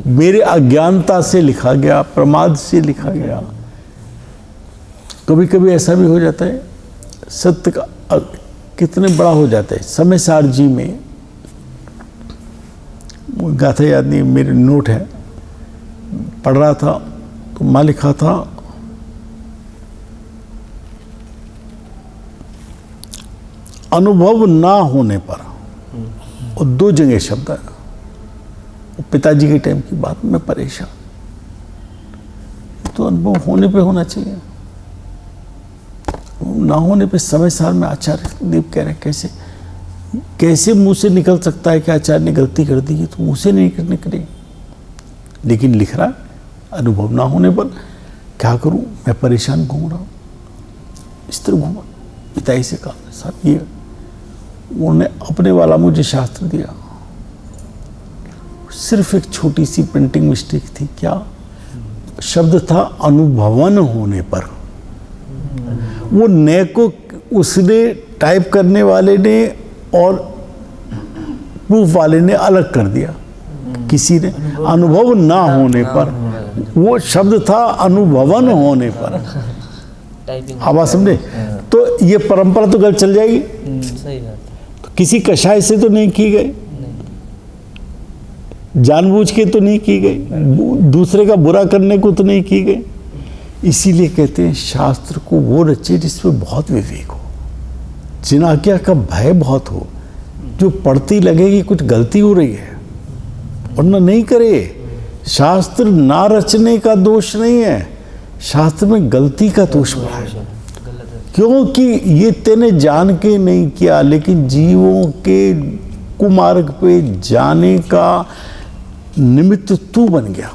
मेरे अज्ञानता से लिखा गया, प्रमाद से लिखा गया। कभी कभी ऐसा भी हो जाता है, सत्य का कितने बड़ा हो जाता है। समय सार जी में वो गाथा याद नहीं, मेरे नोट है, पढ़ रहा था तो माँ लिखा था, अनुभव ना होने पर, और 2 जगह शब्द है, पिताजी के टाइम की बात, मैं परेशान, तो अनुभव होने पे होना चाहिए, ना होने पे समय सार में आचार्य देव कह रहे कैसे कैसे मुंह से निकल सकता है कि आचार्य ने गलती कर दी है, तो मुंह से नहीं निकले, लेकिन लिख रहा है अनुभव ना होने पर। क्या करूं, मैं परेशान घूम रहा हूं, इस तरह घूमा। पिताजी से कहा साहब ये, उन्होंने अपने वाला मुझे शास्त्र दिया, सिर्फ एक छोटी सी प्रिंटिंग मिस्टेक थी। क्या शब्द था? अनुभवन होने पर। वो नए को उसने टाइप करने वाले ने और प्रूफ वाले ने अलग कर दिया, किसी ने अनुभव ना होने पर, वो शब्द था अनुभवन होने पर। आवाज समझे? तो ये परंपरा तो गलत चल जाएगी। सही बात है। तो किसी कषाय से तो नहीं की गई, जानबूझ के तो नहीं की गई, दूसरे का बुरा करने को तो नहीं की गई। इसीलिए कहते हैं शास्त्र को वो रचे जिसमें बहुत विवेक हो, जिन आज्ञा का भय बहुत हो, जो पढ़ती लगे कि कुछ गलती हो रही है और नहीं करे। शास्त्र ना रचने का दोष नहीं है, शास्त्र में गलती का दोष पड़ा है, क्योंकि ये तेने जान के नहीं किया, लेकिन जीवों के कुमार्ग पे जाने का निमित्त तू बन गया।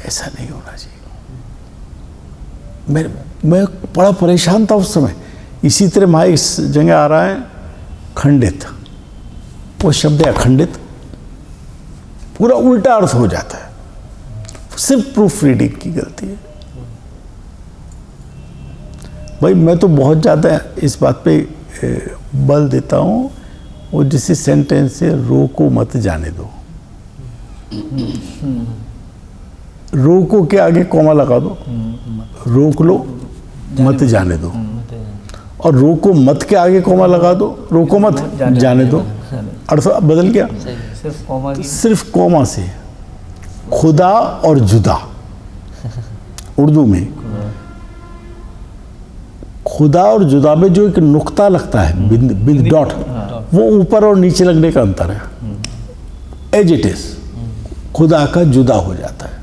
ऐसा नहीं होना चाहिए। मैं बड़ा परेशान था उस समय। इसी तरह वहाँ इस जगह आ रहा है खंडित, वो शब्द है अखंडित, पूरा उल्टा अर्थ हो जाता है, सिर्फ प्रूफ रीडिंग की गलती है। भाई मैं तो बहुत ज़्यादा इस बात पे बल देता हूँ, वो जिस सेंटेंस से रोको मत जाने दो, रोको के आगे कॉमा लगा दो, रोक लो मत जाने दो, और रोको मत के आगे कॉमा लगा दो, रोको मत जाने दो। अर्थ बदल गया, सिर्फ कॉमा से खुदा और जुदा। उर्दू में खुदा और जुदा में जो एक नुक्ता लगता है, बिंद डॉट, वो ऊपर और नीचे लगने का अंतर है। एज इट इज खुदा का जुदा हो जाता है।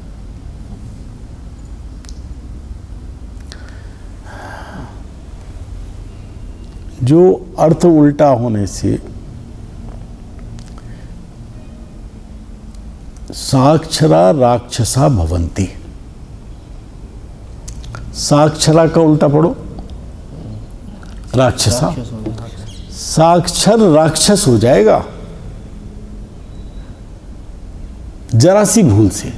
जो अर्थ उल्टा होने से साक्षरा राक्षसा भवंती, साक्षरा का उल्टा पढ़ो राक्षसा, साक्षर राक्षस हो जाएगा जरा सी भूल से।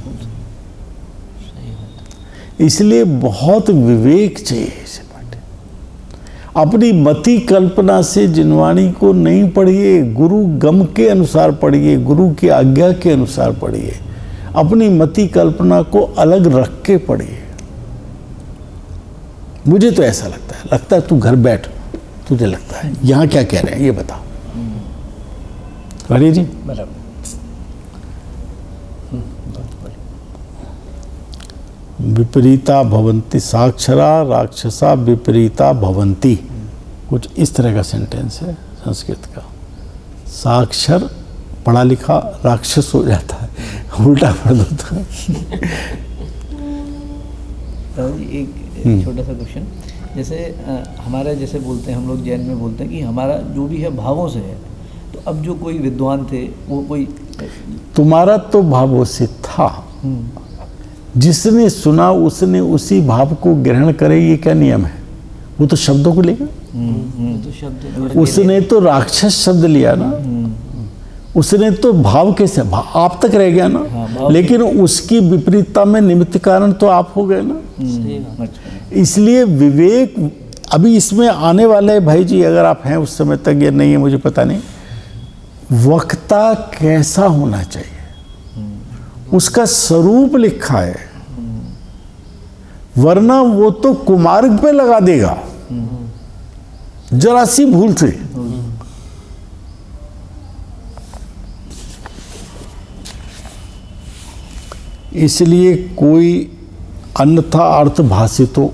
इसलिए बहुत विवेक चाहिए इसे पढ़े। अपनी मति कल्पना से जिनवाणी को नहीं पढ़िए, गुरु गम के अनुसार पढ़िए, गुरु की आज्ञा के अनुसार पढ़िए, अपनी मति कल्पना को अलग रख के पढ़िए। मुझे तो ऐसा लगता है तू घर बैठ, तुझे लगता है यहाँ क्या कह रहे हैं ये बता। जी बराबर। विपरीता भवंती साक्षरा राक्षसा विपरीता भवंती, कुछ इस तरह का सेंटेंस है संस्कृत का। साक्षर पढ़ा लिखा राक्षस हो जाता है, उल्टा पढ़ दो तो। एक छोटा सा क्वेश्चन, जैसे हमारा जैसे बोलते हैं हम लोग जैन में बोलते हैं कि हमारा जो भी है भावों से है, तो अब जो कोई विद्वान थे वो कोई तुम्हारा तो भावों से था, जिसने सुना उसने उसी भाव को ग्रहण करे, ये क्या नियम है? वो तो शब्दों को लेगा। तो शब्द उसने तो राक्षस शब्द लिया ना, उसने तो भाव कैसे, आप तक रह गया ना, लेकिन उसकी विपरीतता में निमित्त कारण तो आप हो गए ना। इसलिए विवेक अभी इसमें आने वाले भाई जी, अगर आप हैं उस समय तक या नहीं है मुझे पता नहीं, वक्ता कैसा होना चाहिए उसका स्वरूप लिखा है, वरना वो तो कुमार्ग पे लगा देगा जरा सी भूल से। इसलिए कोई अन्यथा अर्थ भाषित हो,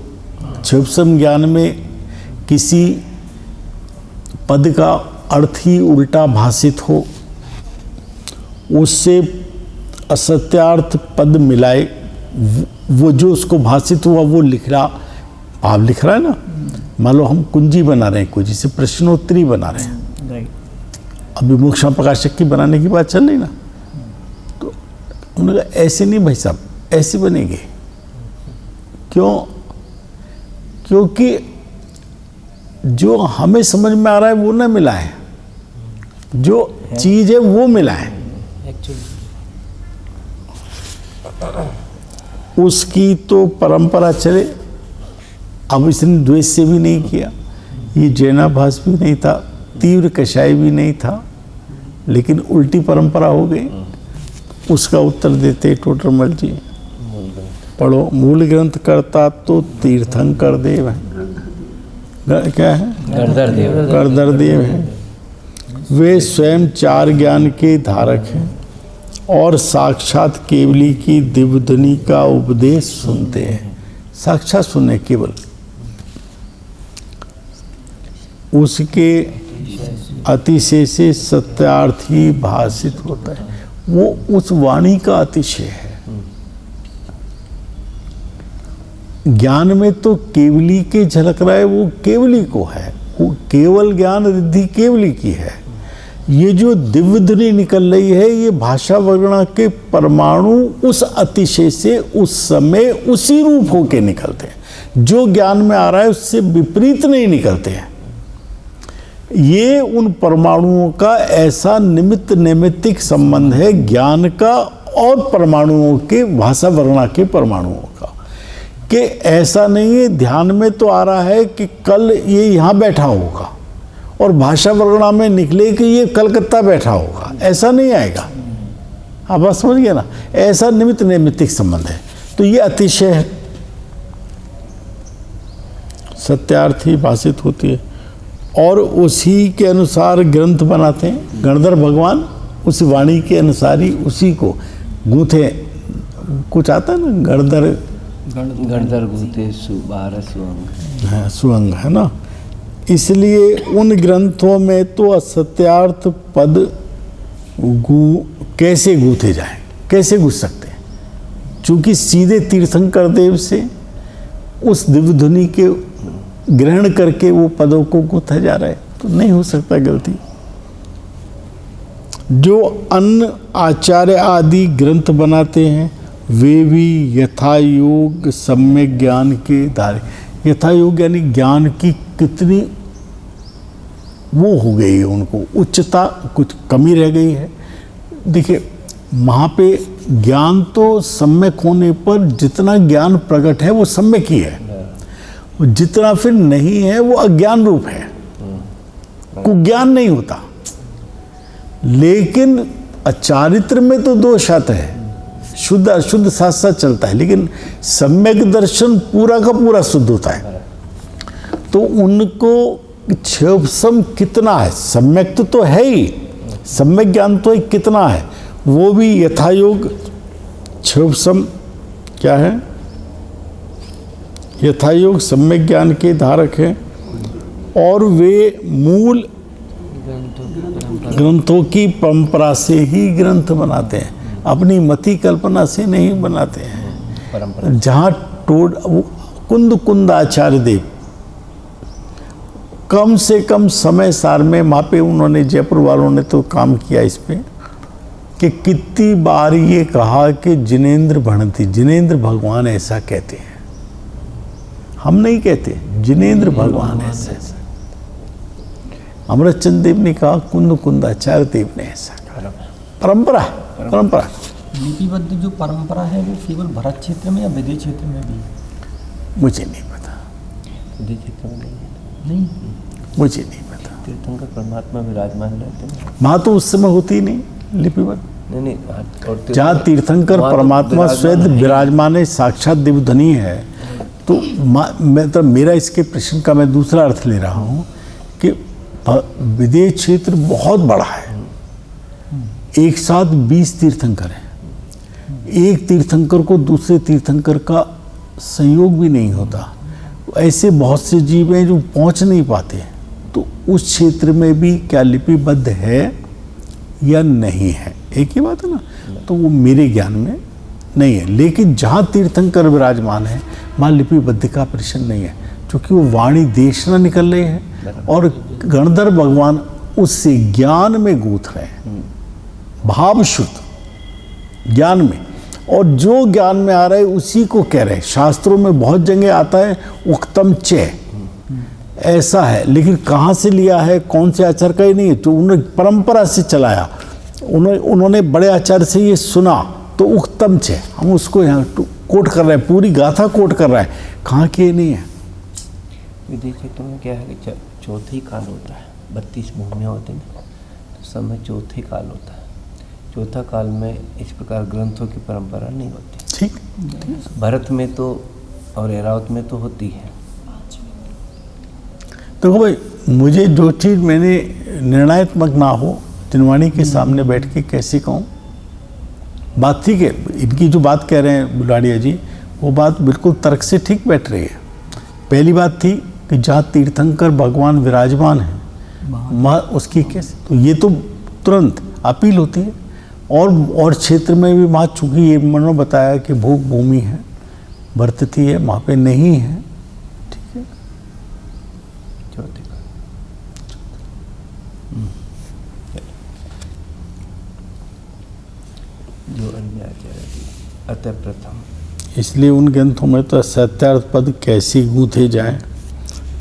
क्षुब्सम ज्ञान में किसी पद का अर्थ ही उल्टा भाषित हो, उससे असत्यार्थ पद मिलाए, वो जो उसको भाषित हुआ वो लिख रहा, भाव लिख रहा है ना। मान लो हम कुंजी बना रहे हैं, कोई जैसे प्रश्नोत्तरी बना रहे हैं, अभी मोक्षा प्रकाशक की बनाने की बात चल रही ना, तो उन्होंने कहा ऐसे नहीं भाई साहब, ऐसे बनेंगे। क्यों? क्योंकि जो हमें समझ में आ रहा है वो ना मिला है, जो चीज है वो मिला है। उसकी तो परंपरा चले, अब इसने द्वेष से भी नहीं किया, ये जैनाभास भी नहीं था, तीव्र कषाय भी नहीं था, लेकिन उल्टी परंपरा हो गई। उसका उत्तर देते टोटरमल जी, पढ़ो, मूल ग्रंथ करता तो तीर्थंकर देव है, क्या है? करदर देव है। वे स्वयं चार ज्ञान के धारक हैं और साक्षात केवली की दिव्यध्वनि का उपदेश सुनते हैं। साक्षात सुने केवल, उसके अतिशय से सत्यार्थ ही भाषित होता है, वो उस वाणी का अतिशय है। ज्ञान में तो केवली के झलक रहा है, वो केवली को है, वो केवल ज्ञान रिद्धि केवली की है। ये जो दिव्य ध्वनि निकल रही है, ये भाषा वर्णा के परमाणु उस अतिशय से उस समय उसी रूप होके निकलते हैं, जो ज्ञान में आ रहा है उससे विपरीत नहीं निकलते हैं। ये उन परमाणुओं का ऐसा निमित्त नैमित्तिक संबंध है ज्ञान का और परमाणुओं के, भाषा वर्णा के परमाणुओं का, कि ऐसा नहीं है ध्यान में तो आ रहा है कि कल ये यहाँ बैठा होगा और भाषा वर्णा में निकले कि ये कलकत्ता बैठा होगा, ऐसा नहीं आएगा। आप बात समझ गए ना, ऐसा निमित्त नैमित्तिक संबंध है। तो ये अतिशय है, सत्यार्थी भाषित होती है और उसी के अनुसार ग्रंथ बनाते हैं। गणधर भगवान उस वाणी के अनुसार ही उसी को गूंथे, कुछ आता है ना, गणधर गूंथे 12 सुअंग, हाँ सुअंग है ना। इसलिए उन ग्रंथों में तो असत्यार्थ पद कैसे गूंथे जाएं, कैसे गूंथ सकते हैं? चूंकि सीधे तीर्थंकर देव से उस दिव्य ध्वनि के ग्रहण करके वो पदों को गूंथा जा रहा है, तो नहीं हो सकता गलती। जो अन्य आचार्य आदि ग्रंथ बनाते हैं वे भी यथायोग सम्यक ज्ञान के धारे। यथायोग यानी ज्ञान की कितनी वो हो गई है, उनको उच्चता कुछ कमी रह गई है। देखिए वहाँ पे ज्ञान तो सम्यक होने पर जितना ज्ञान प्रकट है वो सम्यक ही है, जितना फिर नहीं है वो अज्ञान रूप है, कुज्ञान नहीं होता। लेकिन अचारित्र में तो दोष आता है, शुद्ध अशुद्ध साथ साथ चलता है, लेकिन सम्यक दर्शन पूरा का पूरा शुद्ध होता है। तो उनको क्षोभसम कितना है, सम्यक तो है ही, सम्यक ज्ञान तो कितना है, वो भी यथायोग क्षोभसम क्या है, यथायोग सम्यक ज्ञान के धारक हैं। और वे मूल ग्रंथों की परंपरा से ही ग्रंथ बनाते हैं, अपनी मति कल्पना से नहीं बनाते हैं। जहाँ कुंद आचार्य देव कम से कम समय सार में वहाँ पे उन्होंने, जयपुर वालों ने तो काम किया इस पे कि कितनी बार ये कहा कि जिनेंद्र भणति, जिनेंद्र भगवान ऐसा कहते हैं, हम नहीं कहते, जिनेंद्र भगवान ऐसा। अमृतचंद देव ने कहा, कुंदाचार्य देव ने ऐसा कहा। परंपरा परंपरा लिपिबद्ध जो परंपरा है वो केवल भरत क्षेत्र में या विदेश क्षेत्र में भी? मुझे नहीं पता, विदेश क्षेत्र में नहीं, मुझे नहीं पता। तीर्थंकर परमात्मा विराजमान रहते हैं वहाँ तो उस समय होती ही नहीं लिपिबद्ध। नहीं, और जहाँ तीर्थंकर परमात्मा स्वयं विराजमान है, साक्षात देवधनी है। तो मतलब मेरा इसके प्रश्न का मैं दूसरा अर्थ ले रहा हूँ कि विदेश क्षेत्र बहुत बड़ा है, एक साथ 20 तीर्थंकर हैं, एक तीर्थंकर को दूसरे तीर्थंकर का संयोग भी नहीं होता, ऐसे बहुत से जीव हैं जो पहुंच नहीं पाते। तो उस क्षेत्र में भी क्या लिपिबद्ध है या नहीं है, एक ही बात है ना। तो वो मेरे ज्ञान में नहीं है, लेकिन जहाँ तीर्थंकर विराजमान है वहाँ लिपिबद्ध का प्रश्न नहीं है, क्योंकि वो वाणी देशना निकल रही है और गणधर भगवान उससे ज्ञान में गूंथ रहे हैं, भाव शुद्ध ज्ञान में, और जो ज्ञान में आ रहा है उसी को कह रहे हैं। शास्त्रों में बहुत जगह आता है उक्तम च, ऐसा है, लेकिन कहाँ से लिया है, कौन से आचार्य का ही नहीं है, तो उन्होंने परंपरा से चलाया, उन्होंने बड़े आचार्य से ये सुना तो उक्तम च, हम उसको यहाँ कोट कर रहे हैं, पूरी गाथा कोट कर रहा है, कहाँ के नहीं है। विदेश क्षेत्र में क्या है कि चौथे काल होता है, 32 भूमियाँ होती हैं, तो समय चौथे काल होता है। चौथा काल में इस प्रकार ग्रंथों की परंपरा नहीं होती। ठीक, भरत में तो और ऐरावत में तो होती है। देखो भाई, मुझे जो चीज़ मैंने निर्णयात्मक ना हो तिनवाणी के सामने बैठ के कैसे कहूँ, बात ठीक है, इनकी जो बात कह रहे हैं बुलाड़िया जी, वो बात बिल्कुल तर्क से ठीक बैठ रही है। पहली बात थी कि जहाँ तीर्थंकर भगवान विराजमान है वहाँ उसकी कैसे, तो ये तो तुरंत अपील होती है। और क्षेत्र में भी वहाँ चूँकि ये मैंने बताया कि भोग भूमि है, वर्तती है, वहाँ पे नहीं है, ठीक है। चौथे काल जो अन्य आचार्य अतः प्रथम, इसलिए उन ग्रंथों में तो सत्यार्थ पद कैसे गूंथे जाएं,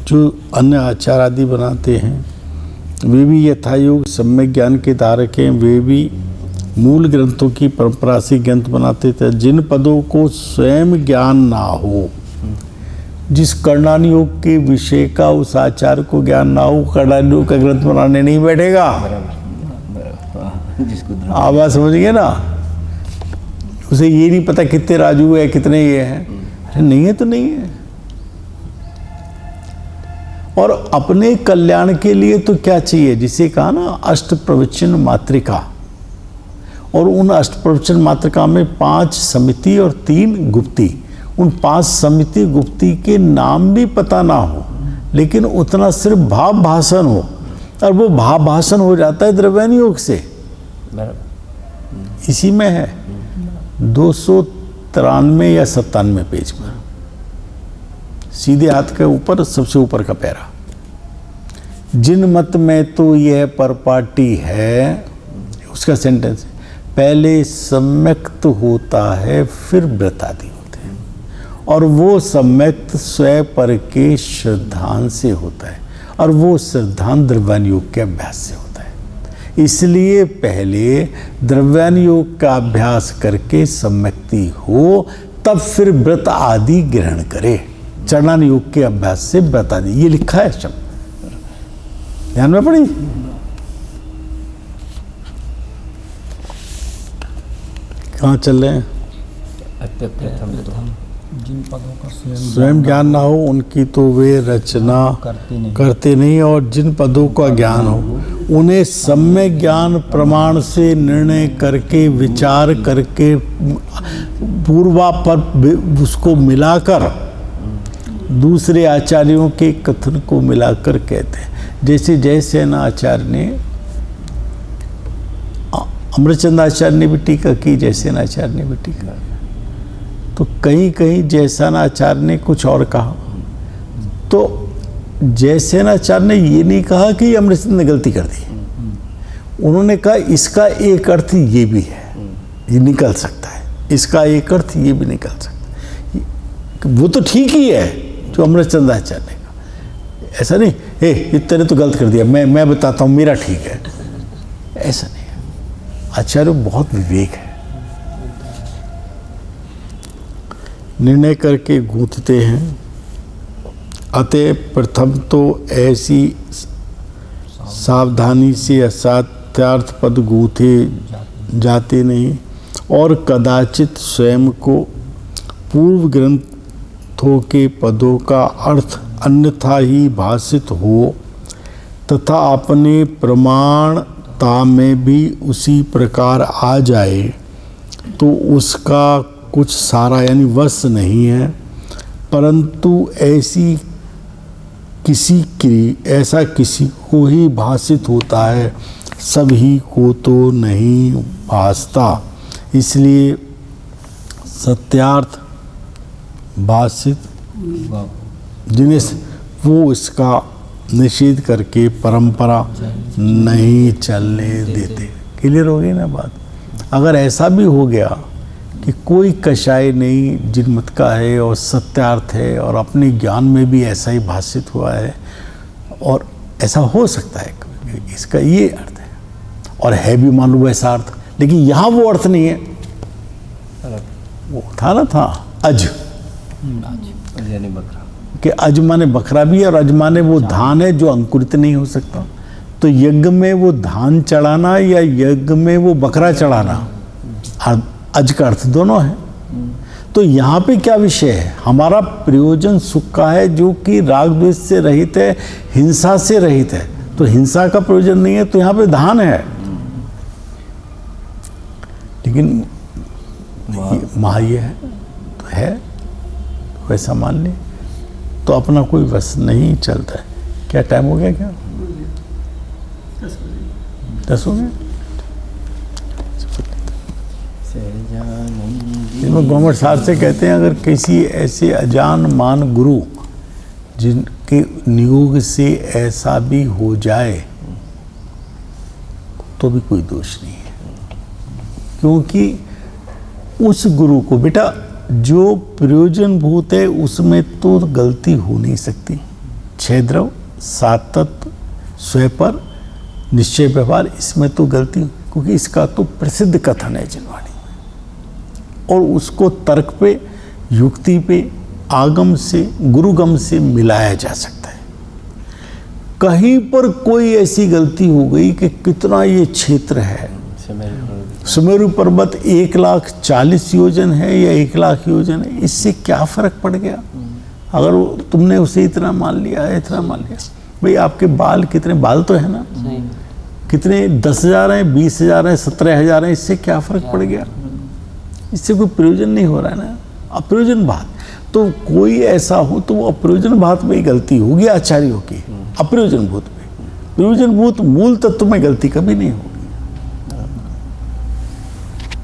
जो अन्य आचार आदि बनाते हैं वे भी यथायोग सम्यक ज्ञान के धारक हैं, वे भी मूल ग्रंथों की परंपरा से ग्रंथ बनाते थे। जिन पदों को स्वयं ज्ञान ना हो, जिस कर्णानी योग के विषय का उस आचार्य को ज्ञान ना हो, कर्णानी योग का ग्रंथ बनाने नहीं बैठेगा। जिसको आवाज समझ गए ना, उसे ये नहीं पता कितने राजू है, कितने ये हैं, अरे नहीं है तो नहीं है। और अपने कल्याण के लिए तो क्या चाहिए, जिसे कहा ना अष्ट प्रवचन मातृका, और उन अष्ट प्रवचन मातृका में 5 समिति और 3 गुप्ती, उन 5 समिति गुप्ती के नाम भी पता ना हो, लेकिन उतना सिर्फ भाव भाषण हो, और वो भाव भाषण हो जाता है द्रव्यान योग से। इसी में है 293 या 97 पेज पर, सीधे हाथ के ऊपर सबसे ऊपर का पैरा, जिन मत में तो यह परपाटी है, उसका सेंटेंस है, पहले सम्यक्त होता है फिर व्रत आदि होते हैं, और वो सम्यक्त स्वयं पर के श्रद्धान से होता है, और वो श्रद्धान द्रव्यान योग के अभ्यास से होता है। इसलिए पहले द्रव्यान योग का अभ्यास करके सम्यक्ति हो, तब फिर व्रत आदि ग्रहण करे। चढ़ान योग के अभ्यास से बता दी। ये लिखा है शब्द, ध्यान में पड़ी। कहाँ चल रहे हैं? जिन पदों का स्वयं ज्ञान ना हो उनकी तो वे रचना करते नहीं, और जिन पदों का ज्ञान हो उन्हें सम्यक ज्ञान प्रमाण से निर्णय करके विचार करके पूर्वापर उसको मिलाकर दूसरे आचार्यों के कथन को मिलाकर कहते हैं। जैसे जयसेन आचार्य ने, अमृतचंद आचार्य ने भी टीका की, जयसेन आचार्य ने भी टीका, तो कहीं कहीं जयसेन आचार्य ने कुछ और कहा। तो जयसेन आचार्य ने ये नहीं कहा कि अमृतचंद ने गलती कर दी, उन्होंने कहा इसका एक अर्थ ये भी है, ये निकल सकता है, इसका एक अर्थ ये भी निकल सकता है। वो तो ठीक ही है जो अमृतचंद आचार्य ने कहा, ऐसा नहीं हे इतने तो गलत कर दिया, मैं बताता हूँ मेरा ठीक है, ऐसा नहीं है। आचार्य बहुत विवेक है, निर्णय करके गूंथते हैं। अतः प्रथम तो ऐसी सावधानी से असाध्यार्थ पद गूंथे जाते नहीं, और कदाचित स्वयं को पूर्व ग्रंथों के पदों का अर्थ अन्यथा ही भाषित हो तथा अपने प्रमाणता में भी उसी प्रकार आ जाए, तो उसका कुछ सारा यानी वश नहीं है। परंतु ऐसा किसी को ही भाषित होता है, सभी को तो नहीं भासता। इसलिए सत्यार्थ भाषित जिन्हें वो इसका निषेध करके परंपरा नहीं चलने देते। क्लियर हो गई ना बात? अगर ऐसा भी हो गया कि कोई कषाय नहीं जिनमत का है और सत्यार्थ है और अपने ज्ञान में भी ऐसा ही भाषित हुआ है, और ऐसा हो सकता है, इसका ये अर्थ है, और है भी मान लो ऐसा अर्थ, लेकिन यहाँ वो अर्थ नहीं है। वो था ना, था अज यानी बकरा, कि अज माने बकरा भी है, और अज माने वो धान है जो अंकुरित नहीं हो सकता। तो यज्ञ में वो धान चढ़ाना या यज्ञ में वो बकरा चढ़ाना, अज का अर्थ दोनों है। तो यहाँ पे क्या विषय है? हमारा प्रयोजन सुख का है, जो कि राग द्वेष से रहित है, हिंसा से रहित है। तो हिंसा का प्रयोजन नहीं है, तो यहाँ पे धान है, लेकिन महाय है तो है, वैसा मान ले, तो अपना कोई वश नहीं चलता है। क्या टाइम हो गया? क्या 10 हो गया? इसमें गवर्नमेंट साहब से कहते हैं, अगर किसी ऐसे अजान मान गुरु जिनके नियोग से ऐसा भी हो जाए तो भी कोई दोष नहीं है, क्योंकि उस गुरु को बेटा जो प्रयोजनभूत है उसमें तो गलती हो नहीं सकती। 6 द्रव 7 तत्व स्वयं निश्चय व्यवहार, इसमें तो गलती, क्योंकि इसका तो प्रसिद्ध कथन है जिनवाणी, और उसको तर्क पे, युक्ति पे, आगम से, गुरुगम से मिलाया जा सकता है। कहीं पर कोई ऐसी गलती हो गई कि कितना ये क्षेत्र है, सुमेरु पर्वत 1,40,000 योजन है या 1,00,000 योजन है, इससे क्या फर्क पड़ गया? अगर तुमने उसे इतना मान लिया, इतना मान लिया, भाई आपके बाल कितने, बाल तो है ना, कितने 10,000 हैं, 20,000 हैं, 17,000 हैं, इससे क्या फर्क पड़ गया? इससे कोई प्रयोजन नहीं हो रहा है ना, अप्रयोजन बात। तो कोई ऐसा हो तो वो अप्रयोजन बात में ही गलती होगी आचार्यों की, अप्रयोजन भूत में। प्रयोजन भूत मूल तत्व में गलती कभी नहीं होगी।